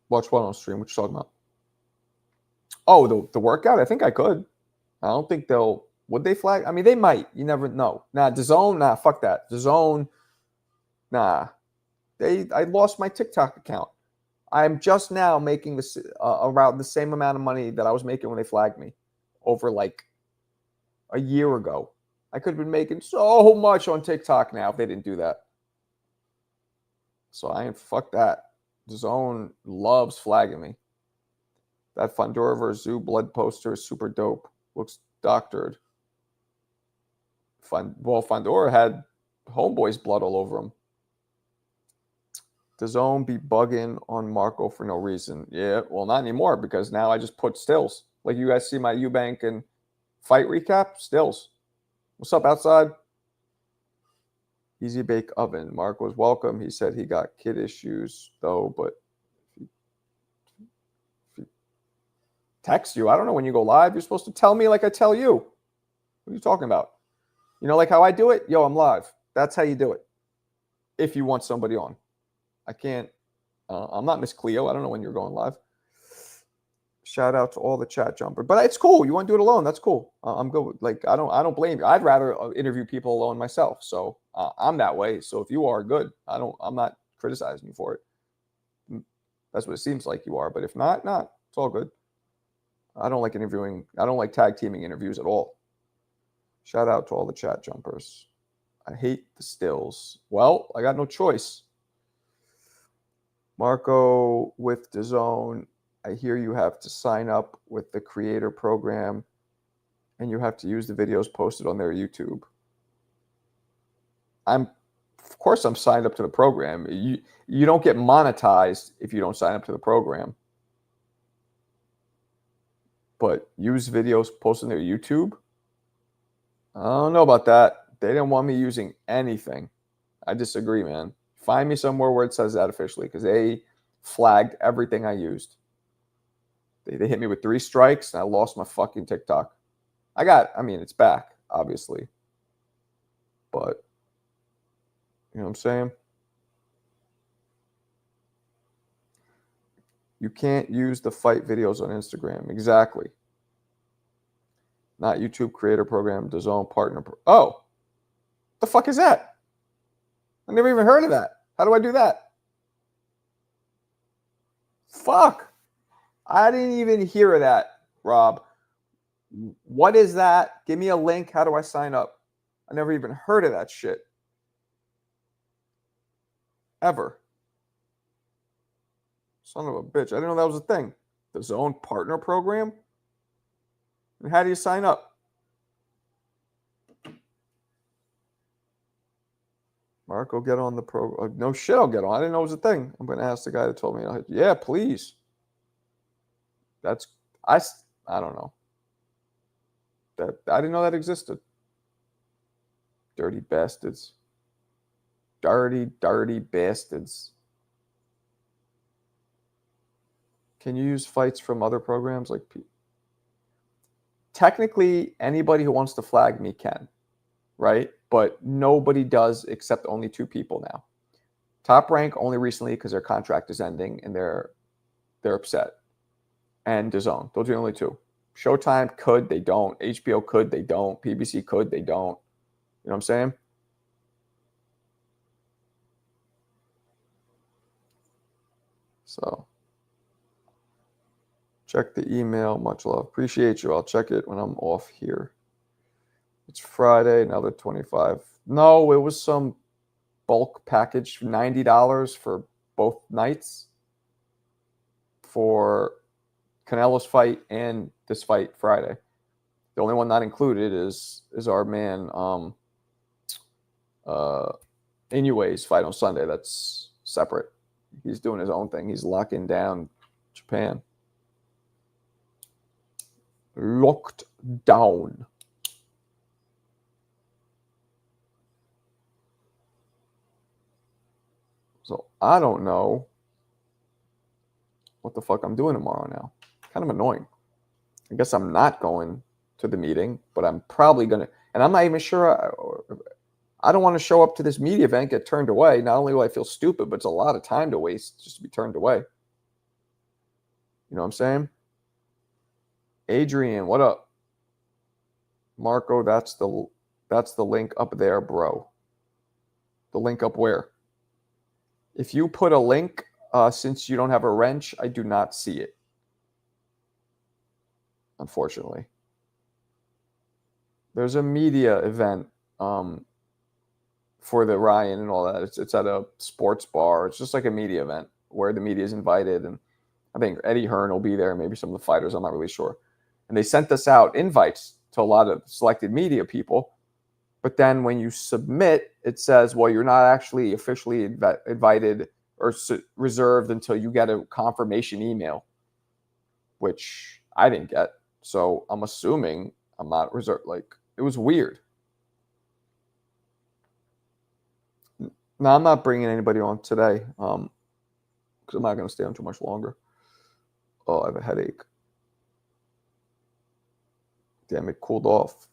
Watch what on stream? What you talking about? Oh, the workout? I think I could. I don't think would they flag? I mean, they might. You never know. Nah, DAZN, nah, fuck that. DAZN, nah. I lost my TikTok account. I'm just now making this around the same amount of money that I was making when they flagged me over like a year ago. I could have been making so much on TikTok now if they didn't do that. So I ain't fuck that. DAZN loves flagging me. That Fundora vs. Zoo blood poster is super dope. Looks doctored. Fundora had Homeboy's blood all over him. DAZN be bugging on Marco for no reason. Yeah, well, not anymore because now I just put stills. Like you guys see my Eubank and fight recap? Stills. What's up outside? Easy Bake Oven. Mark was welcome. He said he got kid issues though, but if he text you, I don't know when you go live. You're supposed to tell me like I tell you. What are you talking about? You know, like how I do it? Yo, I'm live. That's how you do it. If you want somebody on. I can't. I'm not Miss Cleo. I don't know when you're going live. Shout out to all the chat jumpers. But it's cool. You want to do it alone? That's cool. I'm good. Like I don't blame you. I'd rather interview people alone myself. So I'm that way. So if you are good, I'm not criticizing you for it. That's what it seems like you are. But if not, it's all good. I don't like interviewing. I don't like tag teaming interviews at all. Shout out to all the chat jumpers. I hate the stills. Well, I got no choice. Marco with DAZN, I hear you have to sign up with the creator program and you have to use the videos posted on their YouTube. Of course I'm signed up to the program. You don't get monetized if you don't sign up to the program. But use videos posted on their YouTube? I don't know about that. They didn't want me using anything. I disagree, man. Find me somewhere where it says that officially because they flagged everything I used. They hit me with 3 strikes and I lost my fucking TikTok. It's back, obviously. But, you know what I'm saying? You can't use the fight videos on Instagram. Exactly. Not YouTube creator program, DAZN partner. Oh, the fuck is that? I never even heard of that. How do I do that? Fuck. I didn't even hear of that, Rob. What is that? Give me a link. How do I sign up? I never even heard of that shit. Ever. Son of a bitch. I didn't know that was a thing. The DAZN partner program? And how do you sign up? Marco, get on the pro. No shit, I'll get on. I didn't know it was a thing. I'm going to ask the guy that told me. Yeah, please. I don't know. I didn't know that existed. Dirty bastards. Dirty, dirty bastards. Can you use fights from other programs? Technically, anybody who wants to flag me can. right? But nobody does except only 2 people now. Top Rank only recently because their contract is ending and they're upset. And DAZN. Those are the only 2. Showtime could, they don't. HBO could, they don't. PBC could, they don't. You know what I'm saying? So check the email. Much love. Appreciate you. I'll check it when I'm off here. It's Friday, another 25. No, it was some bulk package, $90 for both nights for Canelo's fight and this fight Friday. The only one not included is our man Inoue's fight on Sunday. That's separate. He's doing his own thing. He's locking down Japan. Locked down. So I don't know what the fuck I'm doing tomorrow now. Kind of annoying. I guess I'm not going to the meeting, but I'm probably going to, and I'm not even sure. I don't want to show up to this media event, get turned away. Not only will I feel stupid, but it's a lot of time to waste just to be turned away. You know what I'm saying? Adrian, what up? Marco, that's the link up there, bro. The link up where? If you put a link, since you don't have a wrench, I do not see it. Unfortunately. There's a media event for the Ryan and all that. It's at a sports bar. It's just like a media event where the media is invited. And I think Eddie Hearn will be there, maybe some of the fighters. I'm not really sure. And they sent us out invites to a lot of selected media people. But then when you submit, it says, well, you're not actually officially invited or reserved until you get a confirmation email, which I didn't get. So I'm assuming I'm not reserved. Like, it was weird. No, I'm not bringing anybody on today because I'm not going to stay on too much longer. Oh, I have a headache. Damn, it cooled off.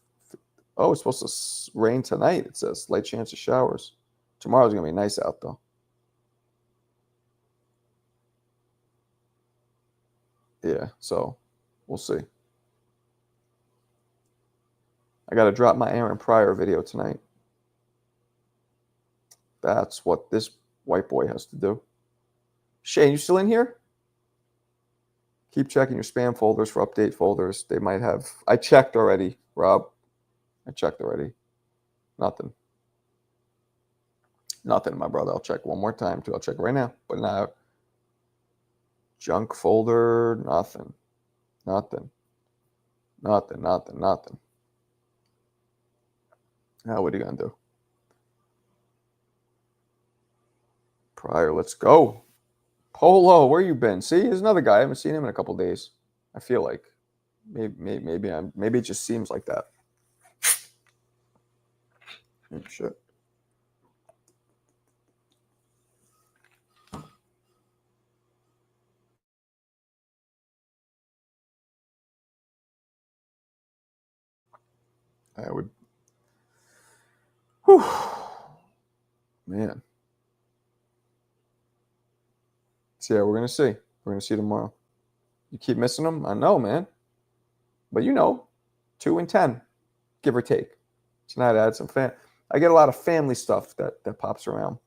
Oh, it's supposed to rain tonight, it says. Light chance of showers. Tomorrow's going to be nice out, though. Yeah, so we'll see. I got to drop my Aaron Pryor video tonight. That's what this white boy has to do. Shane, you still in here? Keep checking your spam folders for update folders. They might have. I checked already, Rob. I checked already. Nothing. Nothing, my brother. I'll check one more time, too. I'll check right now. But now, junk folder, nothing. Nothing. Nothing. Now, what are you going to do? Pryor, let's go. Polo, where you been? See, there's another guy. I haven't seen him in a couple days. I feel like maybe it just seems like that. Oh, shit. I would. Whew. Man. So yeah, we're gonna see. We're gonna see tomorrow. You keep missing them? I know, man. But 2 and 10, give or take. Tonight I had some I get a lot of family stuff that pops around.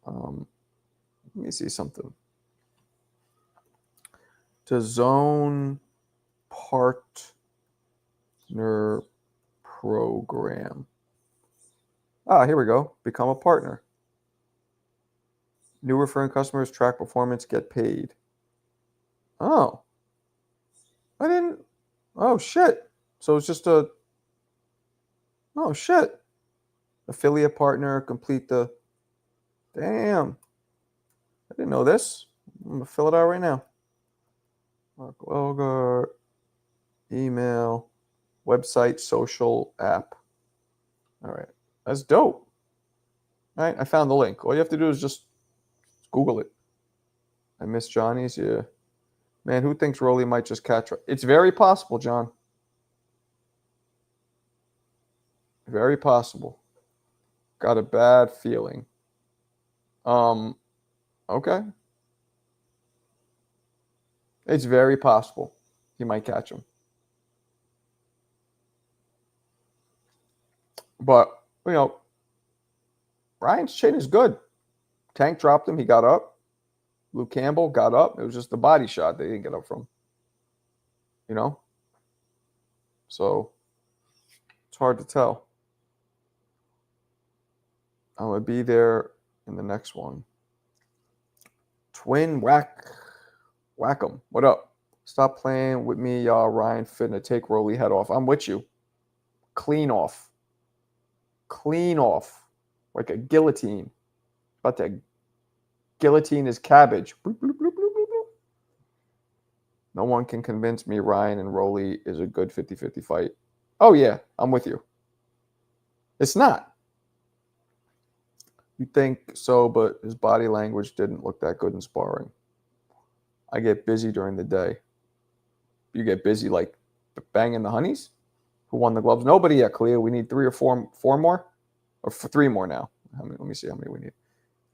Let me see something. DAZN partner program. Here we go. Become a partner. New referring customers track performance, get paid. Oh. I didn't. Oh, shit. So it's just a. Oh, shit. Affiliate partner, complete the. Damn. I didn't know this. I'm going to fill it out right now. Mark Welger, email, website, social, app. All right. That's dope. All right. I found the link. All you have to do is just Google it. I miss Johnny's. Yeah. Man, who thinks Rolly might just catch? It's very possible, John. Very possible. Got a bad feeling. Okay. It's very possible he might catch him. But, you know, Ryan's chin is good. Tank dropped him. He got up. Luke Campbell got up. It was just the body shot they didn't get up from. You know? So, it's hard to tell. I'm going to be there in the next one. Twin Whack'em. What up? Stop playing with me, y'all. Ryan finna take Rolly head off. I'm with you. Clean off. Clean off. Like a guillotine. About to guillotine his cabbage. Bloop, bloop, bloop, bloop, bloop, bloop. No one can convince me Ryan and Rolly is a good 50-50 fight. Oh, yeah. I'm with you. It's not. You think so, but his body language didn't look that good in sparring. I get busy during the day. You get busy like banging the honeys? Who won the gloves? Nobody yet, Cleo. We need 3 or 4 more? Or 3 more now. Let me see how many we need.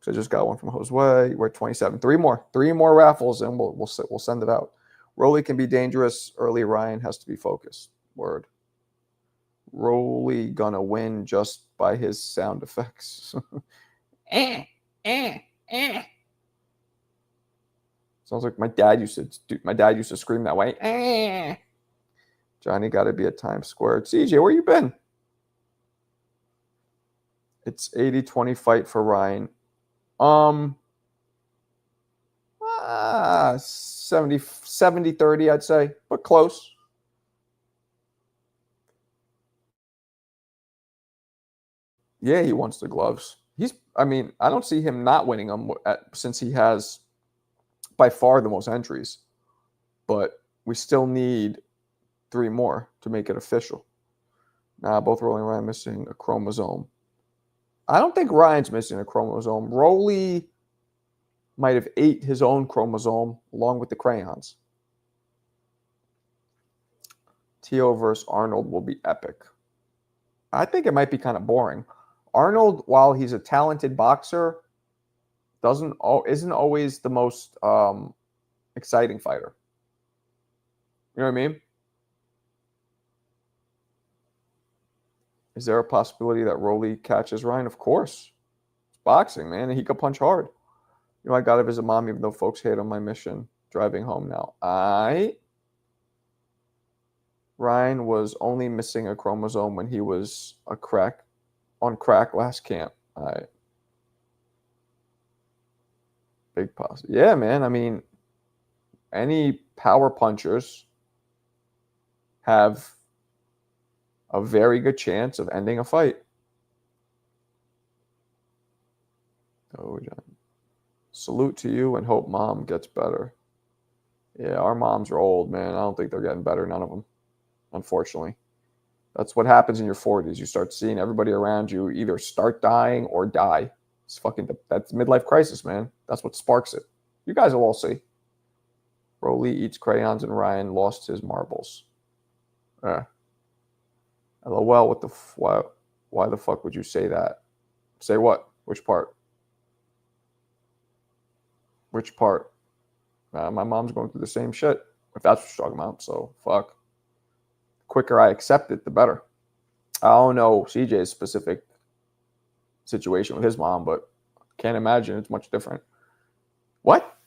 So I just got one from Josue. We're at 27. 3 more. 3 more raffles, and we'll send it out. Rolly can be dangerous. Early Ryan has to be focused. Word. Rolly gonna win just by his sound effects. Sounds like my dad used to scream that way. Johnny got to be at Times Square. CJ, where you been? It's 80-20 fight for Ryan. 70-30, I'd say, but close. Yeah, he wants the gloves. I don't see him not winning them since he has by far the most entries. But we still need 3 more to make it official. Nah, both Rolly and Ryan missing a chromosome. I don't think Ryan's missing a chromosome. Rolly might have ate his own chromosome along with the crayons. Teo versus Arnold will be epic. I think it might be kind of boring. Arnold, while he's a talented boxer, isn't always the most exciting fighter. You know what I mean? Is there a possibility that Rolly catches Ryan? Of course. It's boxing, man, and he could punch hard. You know, I got to visit mom even though folks hate on my mission. Driving home now. Ryan was only missing a chromosome when he was on crack last camp. Big pause. Yeah, man. I mean, any power punchers have a very good chance of ending a fight. Oh, John. Salute to you and hope mom gets better. Yeah, our moms are old, man. I don't think they're getting better. None of them, unfortunately. That's what happens in your 40s. You start seeing everybody around you either start dying or die. That's midlife crisis, man. That's what sparks it. You guys will all see. Rolly eats crayons and Ryan lost his marbles. LOL, why the fuck would you say that? Say what? Which part? Which part? My mom's going through the same shit, if that's what you're talking about. So, fuck. The quicker I accept it, the better. I don't know CJ's specific situation with his mom, but can't imagine it's much different. What?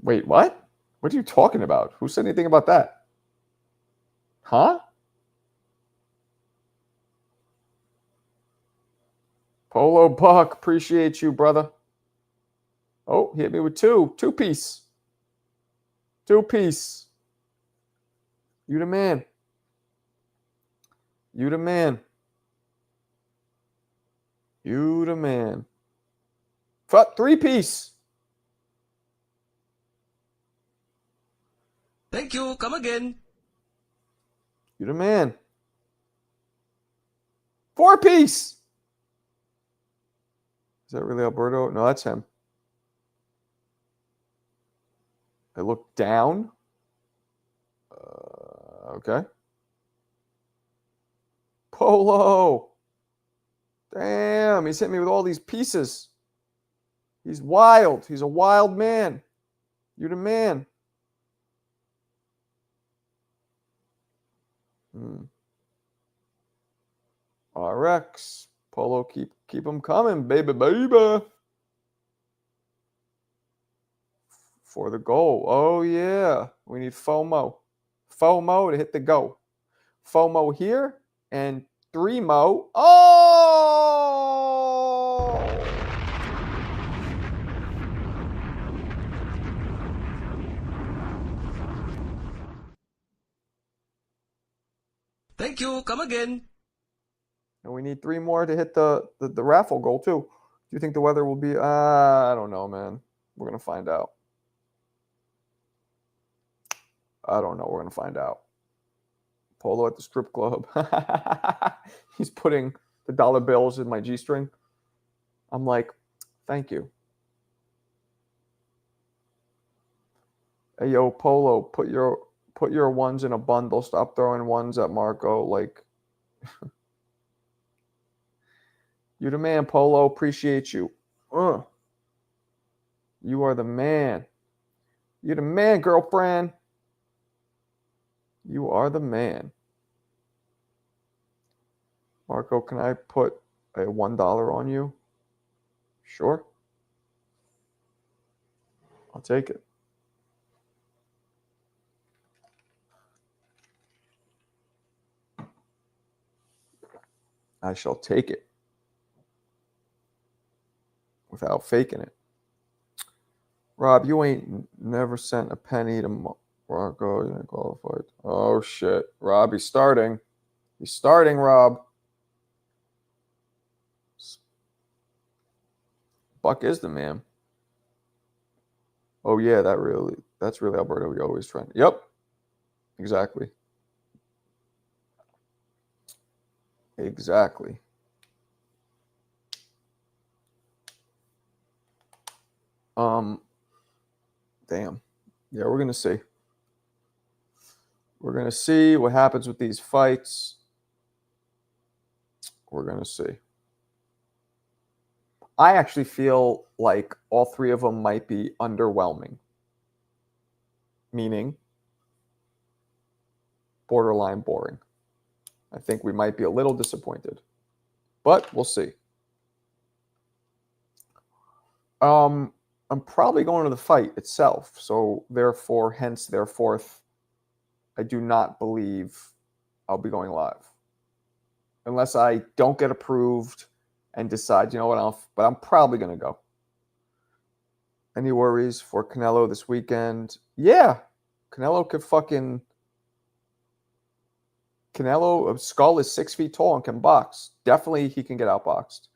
Wait, what? What are you talking about? Who said anything about that? Huh? Polo Buck, appreciate you, brother. Oh, he hit me with 2. 2-piece. 2-piece. You the man. You the man. You the man. 3-piece. Thank you. Come again. You the man. 4-piece. Is that really Alberto? No, that's him. I look down. Okay. Polo. Damn, he's hit me with all these pieces. He's wild. He's a wild man. You the man. RX. Polo, keep them coming, baby. For the goal. Oh, yeah. We need FOMO. FOMO to hit the go. FOMO here and 3-mo. Oh! Thank you. Come again. And we need 3 more to hit the raffle goal, too. Do you think the weather will be... I don't know, man. We're going to find out. I don't know. We're going to find out. Polo at the strip club. He's putting the dollar bills in my G-string. I'm like, thank you. Hey, yo, Polo, put your ones in a bundle. Stop throwing ones at Marco. Like, you the man, Polo. Appreciate you. You are the man. You're the man, girlfriend. You are the man. Marco, can I put a $1 on you? Sure. I'll take it. I shall take it. Without faking it. Rob, you ain't never sent a penny to Marco. You ain't qualified. Oh, shit. Rob, he's starting. He's starting, Rob. Buck is the man. Oh, yeah, that's really Alberto. We always trying. Yep. Exactly. Exactly. Damn. Yeah, we're going to see. We're going to see what happens with these fights. We're going to see. I actually feel like all 3 of them might be underwhelming. Meaning borderline boring. I think we might be a little disappointed. But we'll see. I'm probably going to the fight itself. So therefore, I do not believe I'll be going live. Unless I don't get approved and decide, you know what, but I'm probably going to go. Any worries for Canelo this weekend? Yeah. Canelo could fucking... Canelo, Skull is 6 feet tall and can box. Definitely he can get outboxed.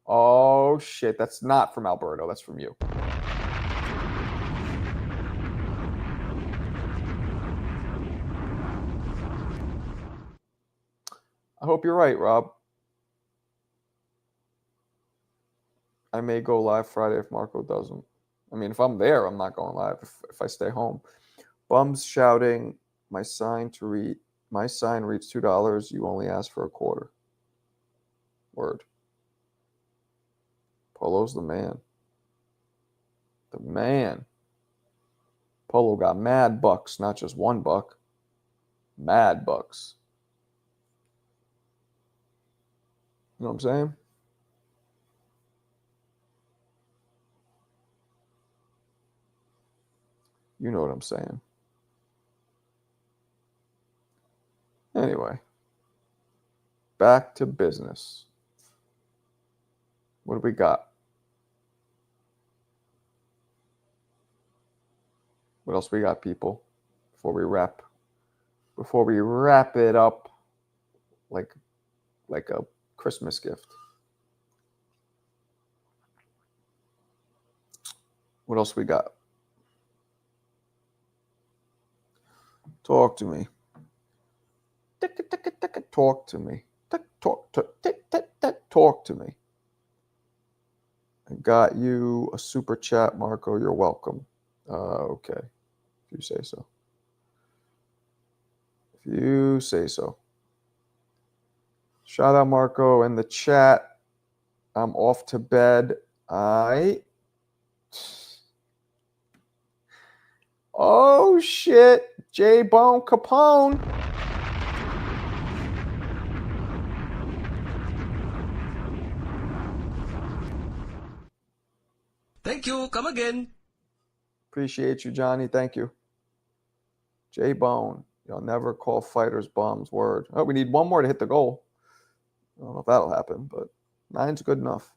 Oh, shit. That's not from Alberto. That's from you. I hope you're right, Rob. I may go live Friday if Marco doesn't. I mean, if I'm there, I'm not going live if I stay home. Bums shouting, my sign reads $2. You only ask for a quarter. Word. Polo's the man. The man. Polo got mad bucks, not just $1. Mad bucks. You know what I'm saying? You know what I'm saying. Anyway. Back to business. What do we got? What else we got, people? Before we wrap it up like a Christmas gift. What else we got? Talk to me. Talk to me. Talk to me. I got you a super chat, Marco. You're welcome. Okay. If you say so. If you say so. Shout out Marco in the chat. I'm off to bed. Oh shit. J-Bone Capone. Thank you. Come again. Appreciate you, Johnny. Thank you. J-Bone. You'll never call fighters bums. Word. Oh, we need one more to hit the goal. I don't know if that'll happen, but 9's good enough.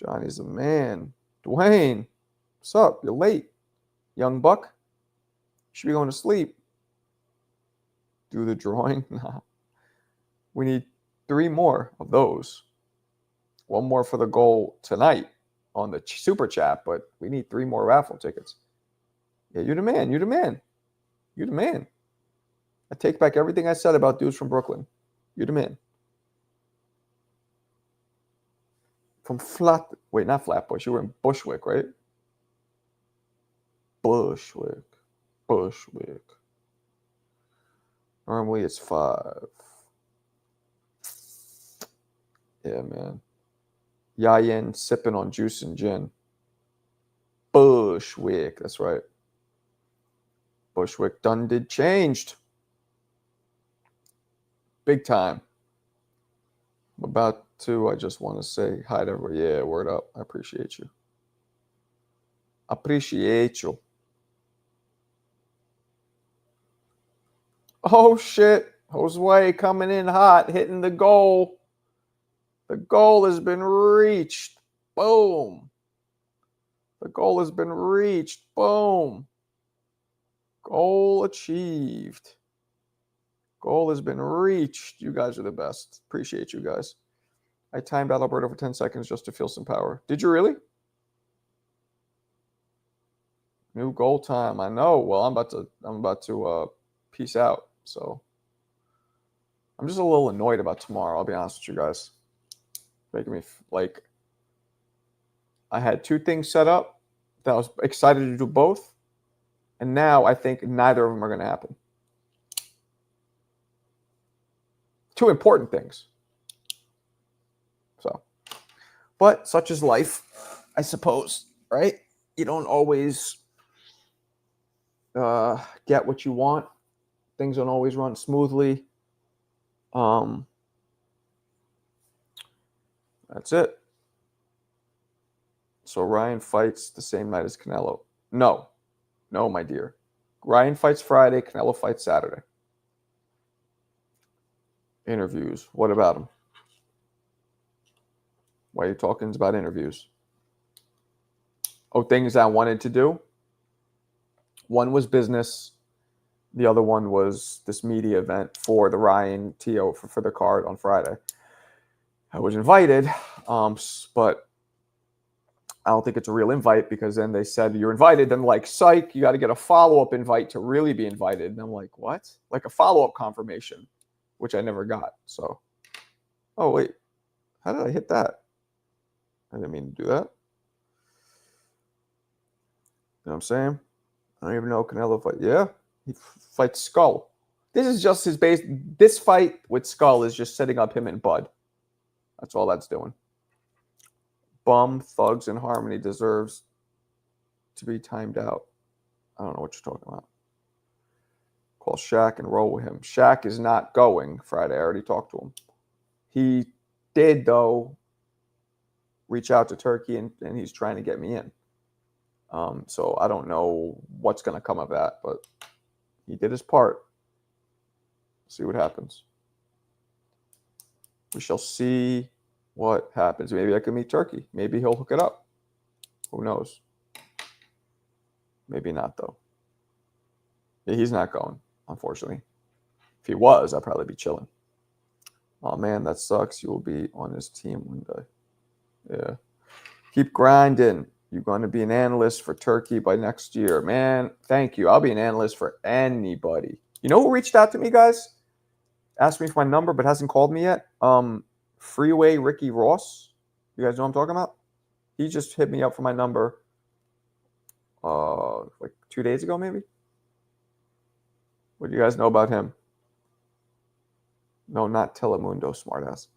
Johnny's a man. Dwayne, what's up? You're late. Young buck. You should be going to sleep. Do the drawing? Nah. We need 3 more of those. 1 more for the goal tonight on the super chat, but we need 3 more raffle tickets. Yeah, you're the man. You're the man. You're the man. I take back everything I said about dudes from Brooklyn. You're the man. From not Flatbush. You were in Bushwick, right? Bushwick. Normally it's 5. Yeah, man. Yayin sipping on juice and gin. Bushwick. That's right. Bushwick done did changed. Big time. I'm about to, I just want to say hi to everybody. Yeah, word up. I appreciate you. Appreciate you. Oh, shit. Josue coming in hot, hitting the goal. The goal has been reached. Boom. The goal has been reached. Boom. Goal achieved. Goal has been reached. You guys are the best. Appreciate you guys. I timed out Alberto for 10 seconds just to feel some power. Did you really? New goal time. I know. Well, I'm about to peace out. So I'm just a little annoyed about tomorrow. I'll be honest with you guys. Making me like I had 2 things set up that I was excited to do both, and now I think neither of them are going to happen. 2 important things. So, but such is life, I suppose, right? You don't always get what you want. Things don't always run smoothly. That's it. So Ryan fights the same night as Canelo. No, my dear. Ryan fights Friday. Canelo fights Saturday. Interviews. What about him? Why are you talking about interviews? Oh, things I wanted to do. One was business. The other one was this media event for the Ryan Teo for the card on Friday. I was invited, but I don't think it's a real invite because then they said you're invited. Then like, psych, you got to get a follow-up invite to really be invited. And I'm like, what? Like a follow-up confirmation, which I never got. So, oh, wait. How did I hit that? I didn't mean to do that. You know what I'm saying? I don't even know Canelo fight. Yeah, he fights Skull. This is just his base. This fight with Skull is just setting up him and Bud. That's all that's doing. Bum, Thugs, and Harmony deserves to be timed out. I don't know what you're talking about. Call Shaq and roll with him. Shaq is not going Friday. I already talked to him. He did, though, reach out to Turkey, and he's trying to get me in. So I don't know what's going to come of that, but he did his part. See what happens. We shall see what happens. Maybe I can meet Turkey. Maybe he'll hook it up. Who knows? Maybe not, though. Yeah, he's not going, unfortunately. If he was, I'd probably be chilling. Oh, man, that sucks. You will be on his team one day. Yeah. Keep grinding. You're going to be an analyst for Turkey by next year. Man, thank you. I'll be an analyst for anybody. You know who reached out to me, guys? Asked me for my number, but hasn't called me yet. Freeway Ricky Ross. You guys know what I'm talking about? He just hit me up for my number like 2 days ago, maybe. What do you guys know about him? No, not Telemundo, smartass.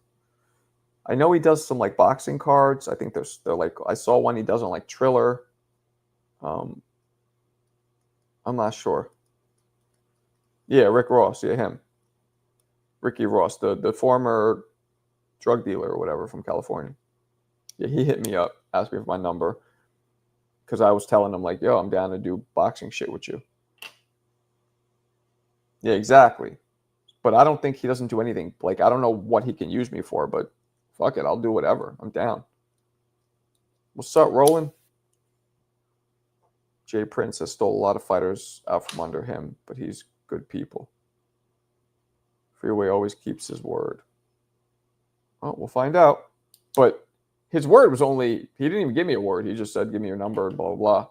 I know he does some like boxing cards. I think they're like, I saw one he does on like Triller. I'm not sure. Yeah, Rick Ross. Yeah, him. Ricky Ross, the former drug dealer or whatever from California. Yeah, he hit me up, asked me for my number because I was telling him like, yo, I'm down to do boxing shit with you. Yeah, exactly. But I don't think he doesn't do anything. Like, I don't know what he can use me for, but fuck it, I'll do whatever. I'm down. What's up, Roland? Jay Prince has stole a lot of fighters out from under him, but he's good people. Freeway always keeps his word. Well, we'll find out. But his word was only, he didn't even give me a word. He just said, give me your number and blah, blah, blah.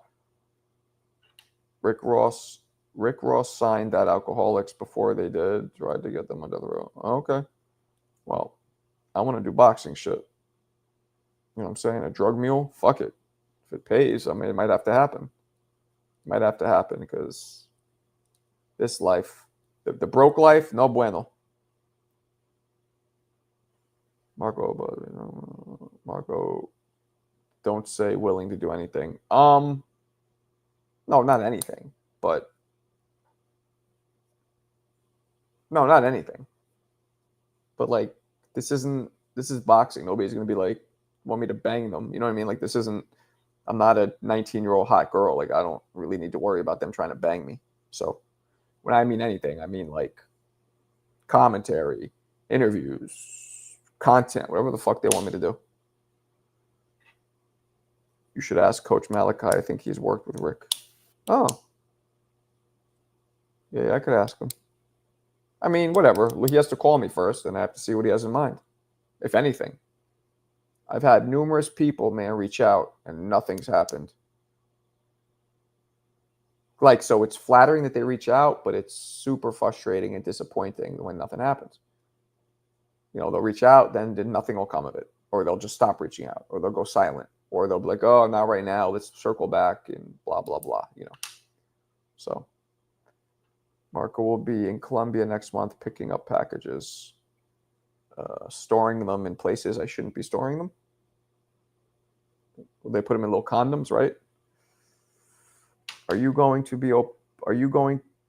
Rick Ross signed that Alcoholics before they did. Tried to get them under the road. Okay. Well, I want to do boxing shit. You know what I'm saying? A drug mule? Fuck it. If it pays, I mean, it might have to happen. It might have to happen because this life, the broke life, no bueno. Marco, don't say willing to do anything. No, not anything, but no, not anything. But like, this is boxing. Nobody's gonna be like, want me to bang them. You know what I mean? Like, this isn't, I'm not a 19-year-old hot girl. Like, I don't really need to worry about them trying to bang me. So when I mean anything, I mean like commentary, interviews, content, whatever the fuck they want me to do. You should ask Coach Malachi. I think he's worked with Rick. Oh. Yeah, I could ask him. I mean, whatever. He has to call me first, and I have to see what he has in mind, if anything. I've had numerous people, man, reach out, and nothing's happened. Like, so it's flattering that they reach out, but it's super frustrating and disappointing when nothing happens. You know, they'll reach out, then nothing will come of it. Or they'll just stop reaching out, or they'll go silent. Or they'll be like, oh, not right now. Let's circle back and blah, blah, blah, you know. So Marco will be in Colombia next month picking up packages, storing them in places I shouldn't be storing them. They put them in little condoms, right? Are you going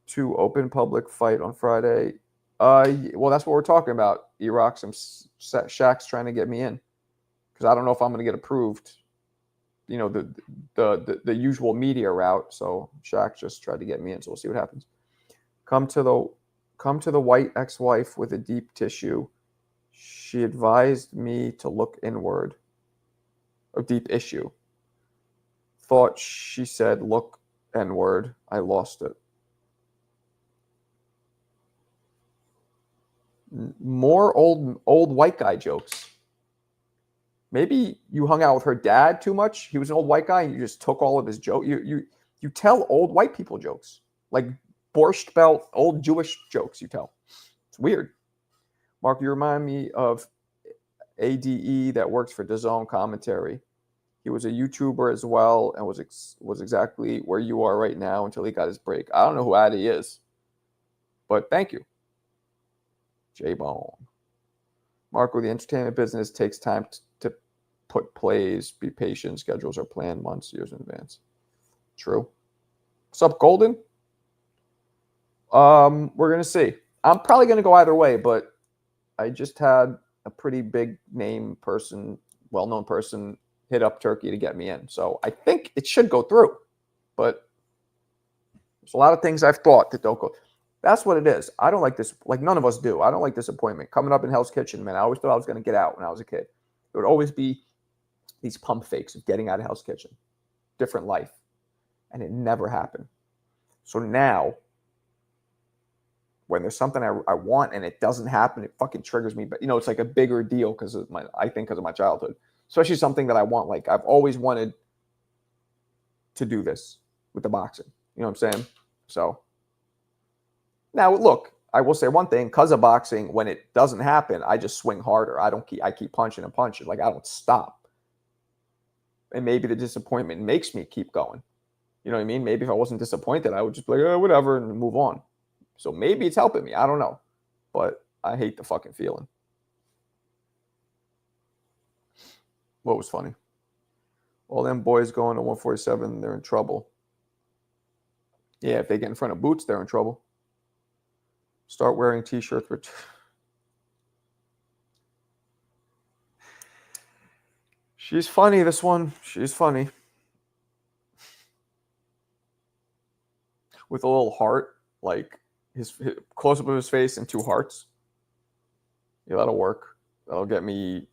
to open public fight on Friday? Well, that's what we're talking about. E-Rock, some Shaq's trying to get me in because I don't know if I'm going to get approved. You know, the usual media route. So Shaq just tried to get me in. So we'll see what happens. Come to the white ex-wife with a deep tissue. She advised me to look inward. A deep issue. Thought she said look N-word. I lost it. More old white guy jokes. Maybe you hung out with her dad too much. He was an old white guy, and you just took all of his jokes. You tell old white people jokes, like Borscht Belt, old Jewish jokes. You tell. It's weird. Mark, you remind me of ADE that works for DAZN commentary. He was a YouTuber as well, and was exactly where you are right now until he got his break. I don't know who Addy is, but thank you, J-Bone. Marco, the entertainment business takes time to put plays, be patient, schedules are planned months, years in advance. True. What's up, Golden? We're going to see. I'm probably going to go either way, but I just had a pretty big name person, well-known person, hit up Turkey to get me in. So I think it should go through, but there's a lot of things I've thought that don't go. That's what it is. I don't like this. Like, none of us do. I don't like disappointment. Coming up in Hell's Kitchen, man, I always thought I was going to get out when I was a kid. There would always be these pump fakes of getting out of Hell's Kitchen. Different life. And it never happened. So now, when there's something I want and it doesn't happen, it fucking triggers me. But, you know, it's like a bigger deal because of my childhood. Especially something that I want. Like, I've always wanted to do this with the boxing. You know what I'm saying? So now, look, I will say one thing. Because of boxing, when it doesn't happen, I just swing harder. I keep punching and punching. Like, I don't stop. And maybe the disappointment makes me keep going. You know what I mean? Maybe if I wasn't disappointed, I would just be like, oh, whatever, and move on. So maybe it's helping me. I don't know. But I hate the fucking feeling. What was funny? All them boys going to 147, they're in trouble. Yeah, if they get in front of Boots, they're in trouble. Start wearing T-shirts with... She's funny, this one. She's funny. With a little heart, like his close-up of his face and 2 hearts. Yeah, that'll work. That'll get me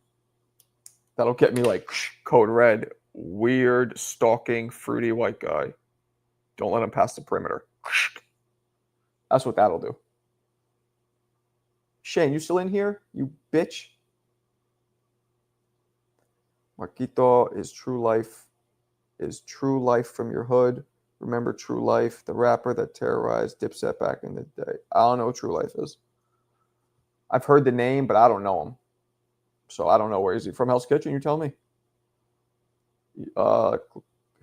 like code red. Weird, stalking, fruity white guy. Don't let him pass the perimeter. That's what that'll do. Shane, you still in here? You bitch. Marquito is true life. Is true life from your hood. Remember True Life, the rapper that terrorized Dipset back in the day. I don't know what True Life is. I've heard the name, but I don't know him. So I don't know. Where is he from? Hell's Kitchen? You tell me.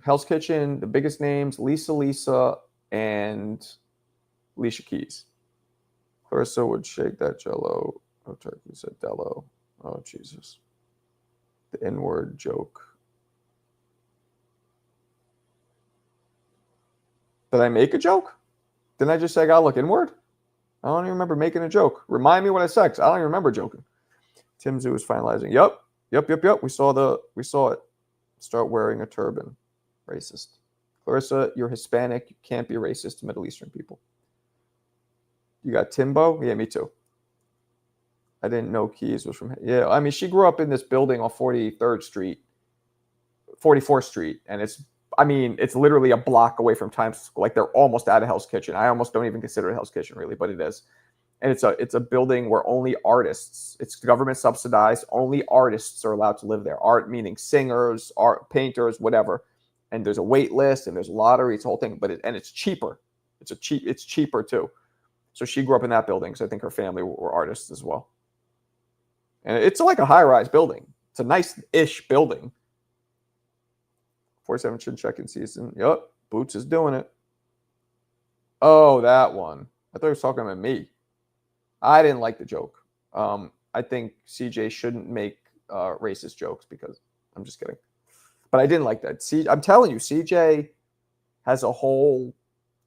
Hell's Kitchen, the biggest names, Lisa, and Alicia Keys. Clarissa would shake that jello. Oh, Turkey said Dello. Oh, Jesus. The N-word joke. Did I make a joke? Didn't I just say I gotta look inward? I don't even remember making a joke. Remind me what I said, 'cause I don't even remember joking. Tim Zoo is finalizing. Yep. We saw it. Start wearing a turban. Racist. Clarissa, you're Hispanic. You can't be racist to Middle Eastern people. You got Timbo? Yeah, me too. I didn't know Keys was from... Yeah, I mean, she grew up in this building on 44th Street, and it's literally a block away from Times Square. Like, they're almost out of Hell's Kitchen. I almost don't even consider it Hell's Kitchen, really, but it is. And it's a building where only artists, it's government subsidized, only artists are allowed to live there. Art meaning singers, art painters, whatever. And there's a wait list and there's a lottery, it's a whole thing, but it's cheaper. It's cheaper too. So she grew up in that building, so I think her family were artists as well. And it's like a high-rise building. It's a nice-ish building. 47 should check in season. Yep, Boots is doing it. Oh, that one. I thought he was talking about me. I didn't like the joke. I think CJ shouldn't make racist jokes because I'm just kidding. But I didn't like that. I'm telling you, CJ has a whole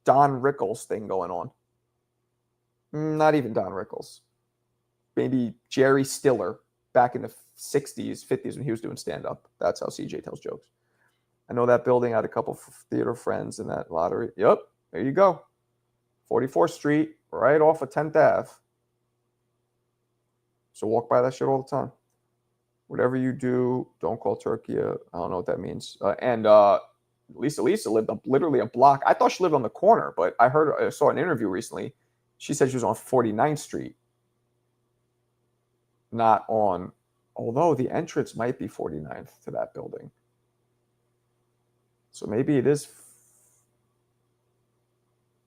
Don Rickles thing going on. Not even Don Rickles. Maybe Jerry Stiller back in the 60s, 50s when he was doing stand-up. That's how CJ tells jokes. I know that building. I had a couple of theater friends in that lottery. Yep, there you go. 44th Street, right off of 10th Ave. So walk by that shit all the time. Whatever you do, don't call Turkey. I don't know what that means. And Lisa lived literally a block. I thought she lived on the corner, but I saw an interview recently. She said she was on 49th Street. Not on, although the entrance might be 49th to that building. So maybe it is.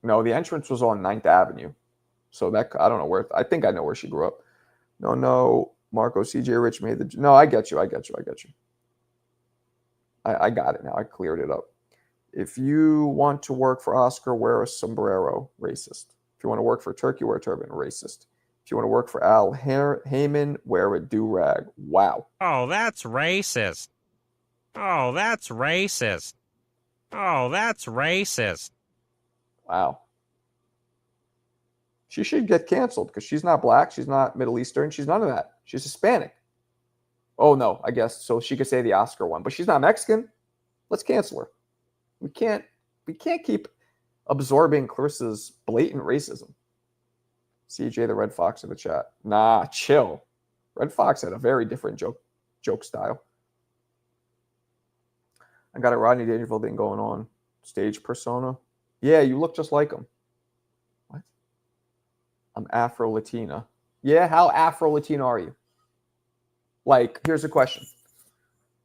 No, the entrance was on 9th Avenue. So that, I don't know where, I think I know where she grew up. No, Marco, CJ Rich made the, no, I get you. I got it now. I cleared it up. If you want to work for Oscar, wear a sombrero, racist. If you want to work for Turkey, wear a turban, racist. If you want to work for Al Heyman, wear a do-rag. Wow. Oh, that's racist. Oh, that's racist. Oh, that's racist. Wow. She should get canceled because she's not black. She's not Middle Eastern. She's none of that. She's Hispanic. Oh, no, I guess. So she could say the Oscar one, but she's not Mexican. Let's cancel her. We can't keep absorbing Clarissa's blatant racism. CJ the Red Fox in the chat. Nah, chill. Red Fox had a very different joke style. I got a Rodney Dangerfield thing going on. Stage persona. Yeah, you look just like him. What? I'm Afro-Latina. Yeah, how Afro-Latina are you? Like, here's a question.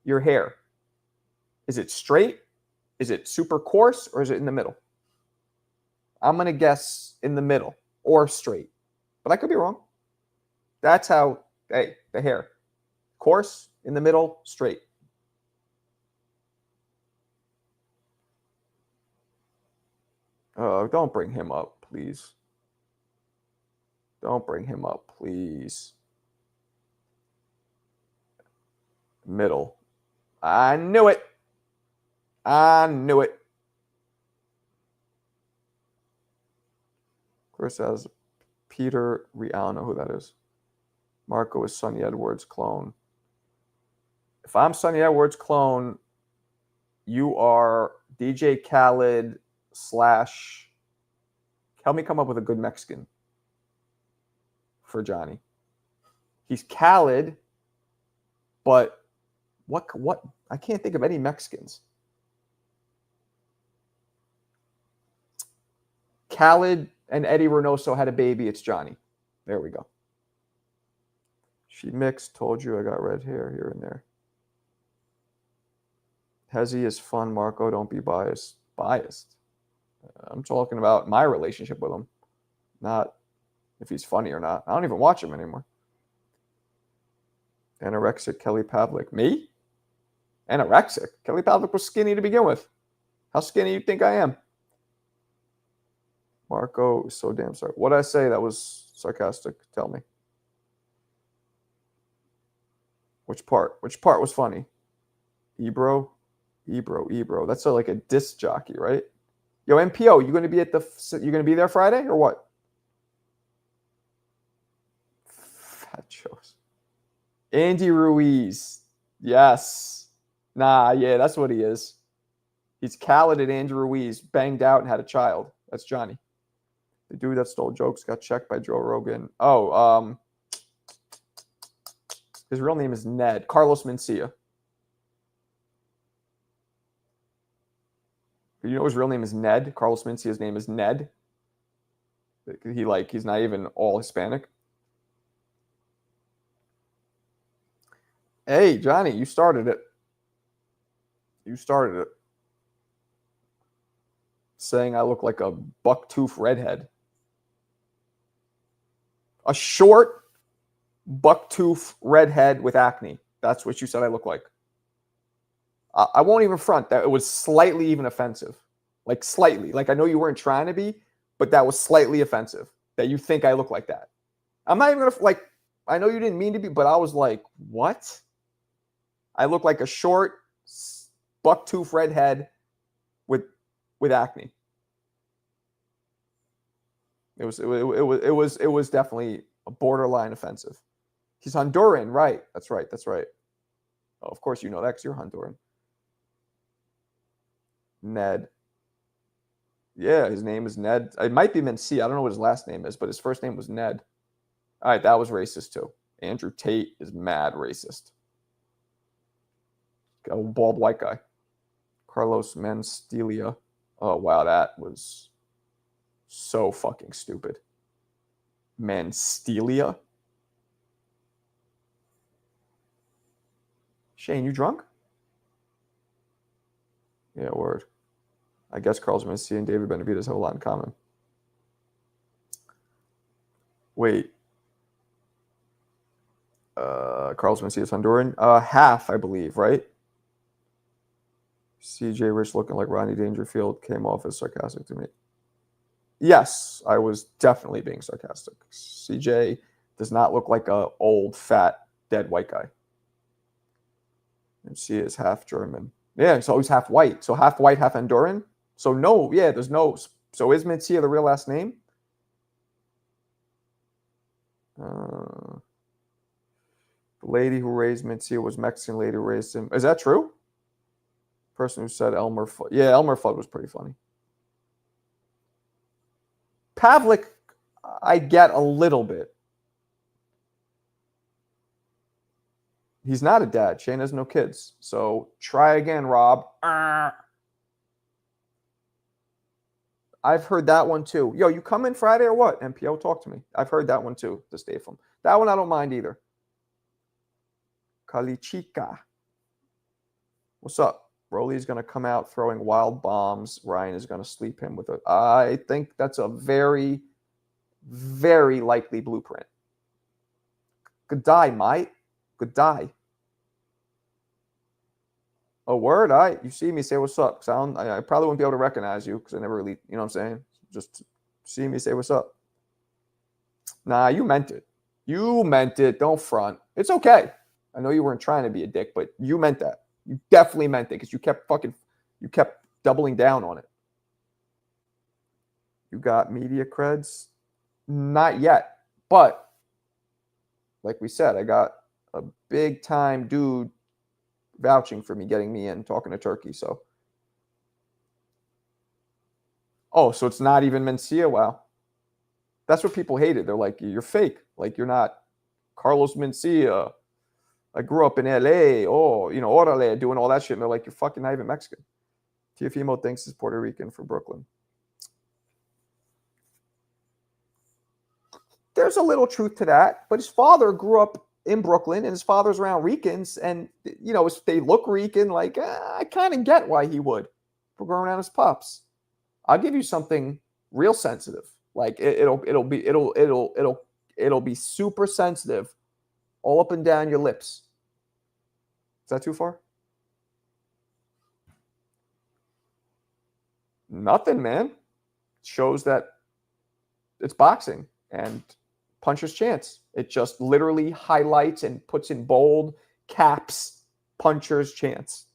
Your hair. Is it straight? Is it super coarse? Or is it in the middle? I'm going to guess in the middle or straight. But I could be wrong. That's how, hey, the hair. Coarse, in the middle, straight. Don't bring him up, please. Don't bring him up, please. Middle. I knew it. I knew it. Chris says Peter. I don't know who that is. Marco is Sonny Edwards' clone. If I'm Sonny Edwards' clone, you are DJ Khaled / help me come up with a good Mexican for Johnny. He's Khaled, but what? I can't think of any Mexicans. Khaled and Eddie Reynoso had a baby. It's Johnny. There we go. She mixed. Told you I got red hair here and there. Hezzy is fun, Marco. Don't be biased. Biased. I'm talking about my relationship with him, not if he's funny or not. I don't even watch him anymore. Anorexic Kelly Pavlik. Me? Anorexic? Kelly Pavlik was skinny to begin with. How skinny you think I am? Marco is so damn sorry. What did I say that was sarcastic? Tell me. Which part? Which part was funny? Ebro? Ebro. That's like a disc jockey, right? Yo, MPO, you gonna be there Friday or what? Fat shows. Andy Ruiz. Yes. Nah, yeah, that's what he is. He's Khaled and Andrew Ruiz, banged out and had a child. That's Johnny. The dude that stole jokes got checked by Joe Rogan. Oh, his real name is Ned. Carlos Mencia. You know his real name is Ned? Carlos Mencia's name is Ned. He's not even all Hispanic. Hey, Johnny, you started it. You started it. Saying I look like a bucktooth redhead. A short bucktooth redhead with acne. That's what you said I look like. I won't even front that. It was slightly even offensive. Like slightly. Like I know you weren't trying to be, but that was slightly offensive. That you think I look like that. I'm not even going to, like, I know you didn't mean to be, but I was like, what? I look like a short bucktooth redhead with acne. It was definitely a borderline offensive. He's Honduran, right? That's right. Oh, of course you know that because you're Honduran. Ned. Yeah, his name is Ned. It might be Mencia. I don't know what his last name is, but his first name was Ned. All right, that was racist too. Andrew Tate is mad racist. A bald white guy. Carlos Mencia. Oh, wow, that was so fucking stupid. Mencia? Shane, you drunk? Yeah, word. I guess Carlos Mencia and David Benavidez have a lot in common. Wait. Carlos Mencia is Honduran? Half, I believe, right? CJ Rich looking like Rodney Dangerfield came off as sarcastic to me. Yes, I was definitely being sarcastic. CJ does not look like a old, fat, dead white guy. And she is half German. Yeah, so he's half white. So half white, half Honduran. So no, yeah, there's no. So is Mencia the real last name? The lady who raised Mencia was Mexican lady who raised him. Is that true? Person who said Elmer Fudd. Yeah, Elmer Fudd was pretty funny. Pavlik, I get a little bit. He's not a dad. Shane has no kids. So try again, Rob. I've heard that one too. Yo, you come in Friday or what? MPO, talk to me. I've heard that one too, to stay from. That one I don't mind either. Kalichika. What's up? Broly's going to come out throwing wild bombs. Ryan is going to sleep him with a... I think that's a very, very likely blueprint. Good die, mate. Good die. Oh, word? All right. You see me, say what's up. I probably wouldn't be able to recognize you because I never really... You know what I'm saying? Just see me, say what's up. Nah, you meant it. You meant it. Don't front. It's okay. I know you weren't trying to be a dick, but you meant that. You definitely meant it because you kept doubling down on it. You got media creds? Not yet. But like we said, I got a big time dude vouching for me, getting me in, talking to Turkey. So, oh, so it's not even Mencia? Wow. That's what people hated. They're like, you're fake. Like, you're not Carlos Mencia. I grew up in LA. Oh, Orale, doing all that shit. And they're like, you're fucking not even Mexican. Teofimo thinks he's Puerto Rican from Brooklyn. There's a little truth to that, but his father grew up in Brooklyn and his father's around Ricans. And, if they look Rican, like, I kind of get why he would for growing around his pups. I'll give you something real sensitive. Like it'll be super sensitive all up and down your lips. Is that too far? Nothing, man. It shows that it's boxing and puncher's chance. It just literally highlights and puts in bold caps puncher's chance.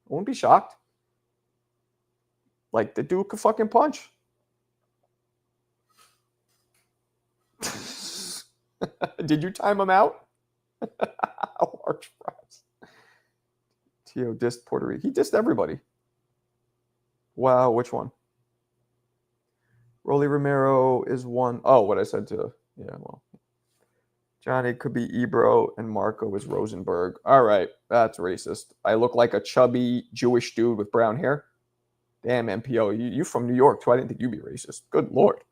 I wouldn't be shocked. Like, the dude could fucking punch. Did you time him out? Large fries. Tio dissed Puerto Rico. He dissed everybody. Wow, which one? Rolly Romero is one. Oh, what I said to, well. Johnny could be Ebro and Marco is Rosenberg. All right, that's racist. I look like a chubby Jewish dude with brown hair. Damn, MPO, you from New York too. I didn't think you'd be racist. Good Lord.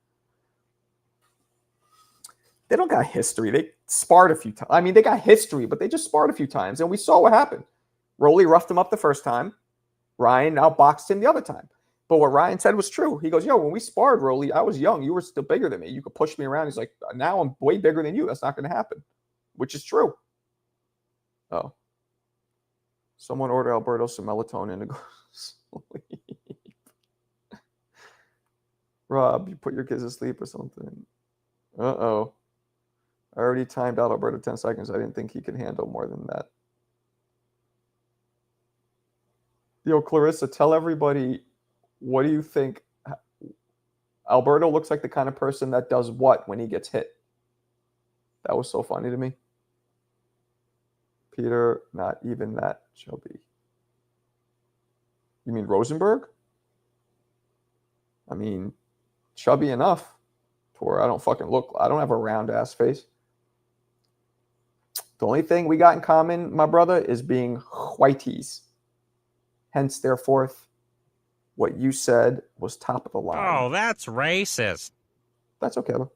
They don't got history. They sparred a few times. I mean, they got history, but they just sparred a few times, and we saw what happened. Rolly roughed him up the first time. Ryan outboxed him the other time. But what Ryan said was true. He goes, when we sparred, Rolly, I was young. You were still bigger than me. You could push me around. He's like, now I'm way bigger than you. That's not going to happen, which is true. Oh. Someone order Alberto some melatonin to go sleep. Rob, you put your kids to sleep or something. Uh-oh. I already timed out Alberto 10 seconds. I didn't think he could handle more than that. Yo, Clarissa, tell everybody, what do you think? Alberto looks like the kind of person that does what when he gets hit? That was so funny to me. Peter, not even that chubby. You mean Rosenberg? I mean, chubby enough to where I don't have a round ass face. The only thing we got in common, my brother, is being whiteys. Hence, therefore, what you said was top of the line. Oh, that's racist. That's okay, though.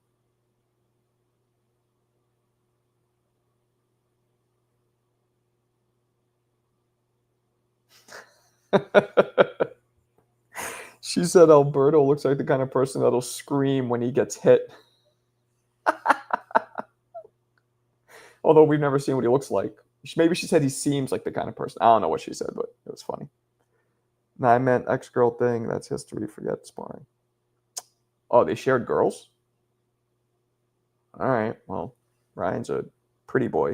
She said Alberto looks like the kind of person that'll scream when he gets hit. Although we've never seen what he looks like. Maybe she said he seems like the kind of person. I don't know what she said, but it was funny. No, I meant ex-girl thing. That's history. Forget sparring. Oh, they shared girls? All right. Well, Ryan's a pretty boy.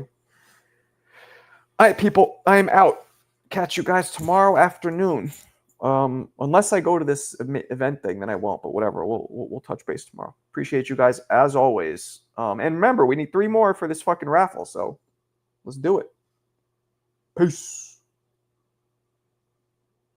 All right, people. I am out. Catch you guys tomorrow afternoon. Unless I go to this event thing, then I won't. But whatever. We'll touch base tomorrow. Appreciate you guys as always. And remember, we need 3 more for this fucking raffle. So let's do it. Peace.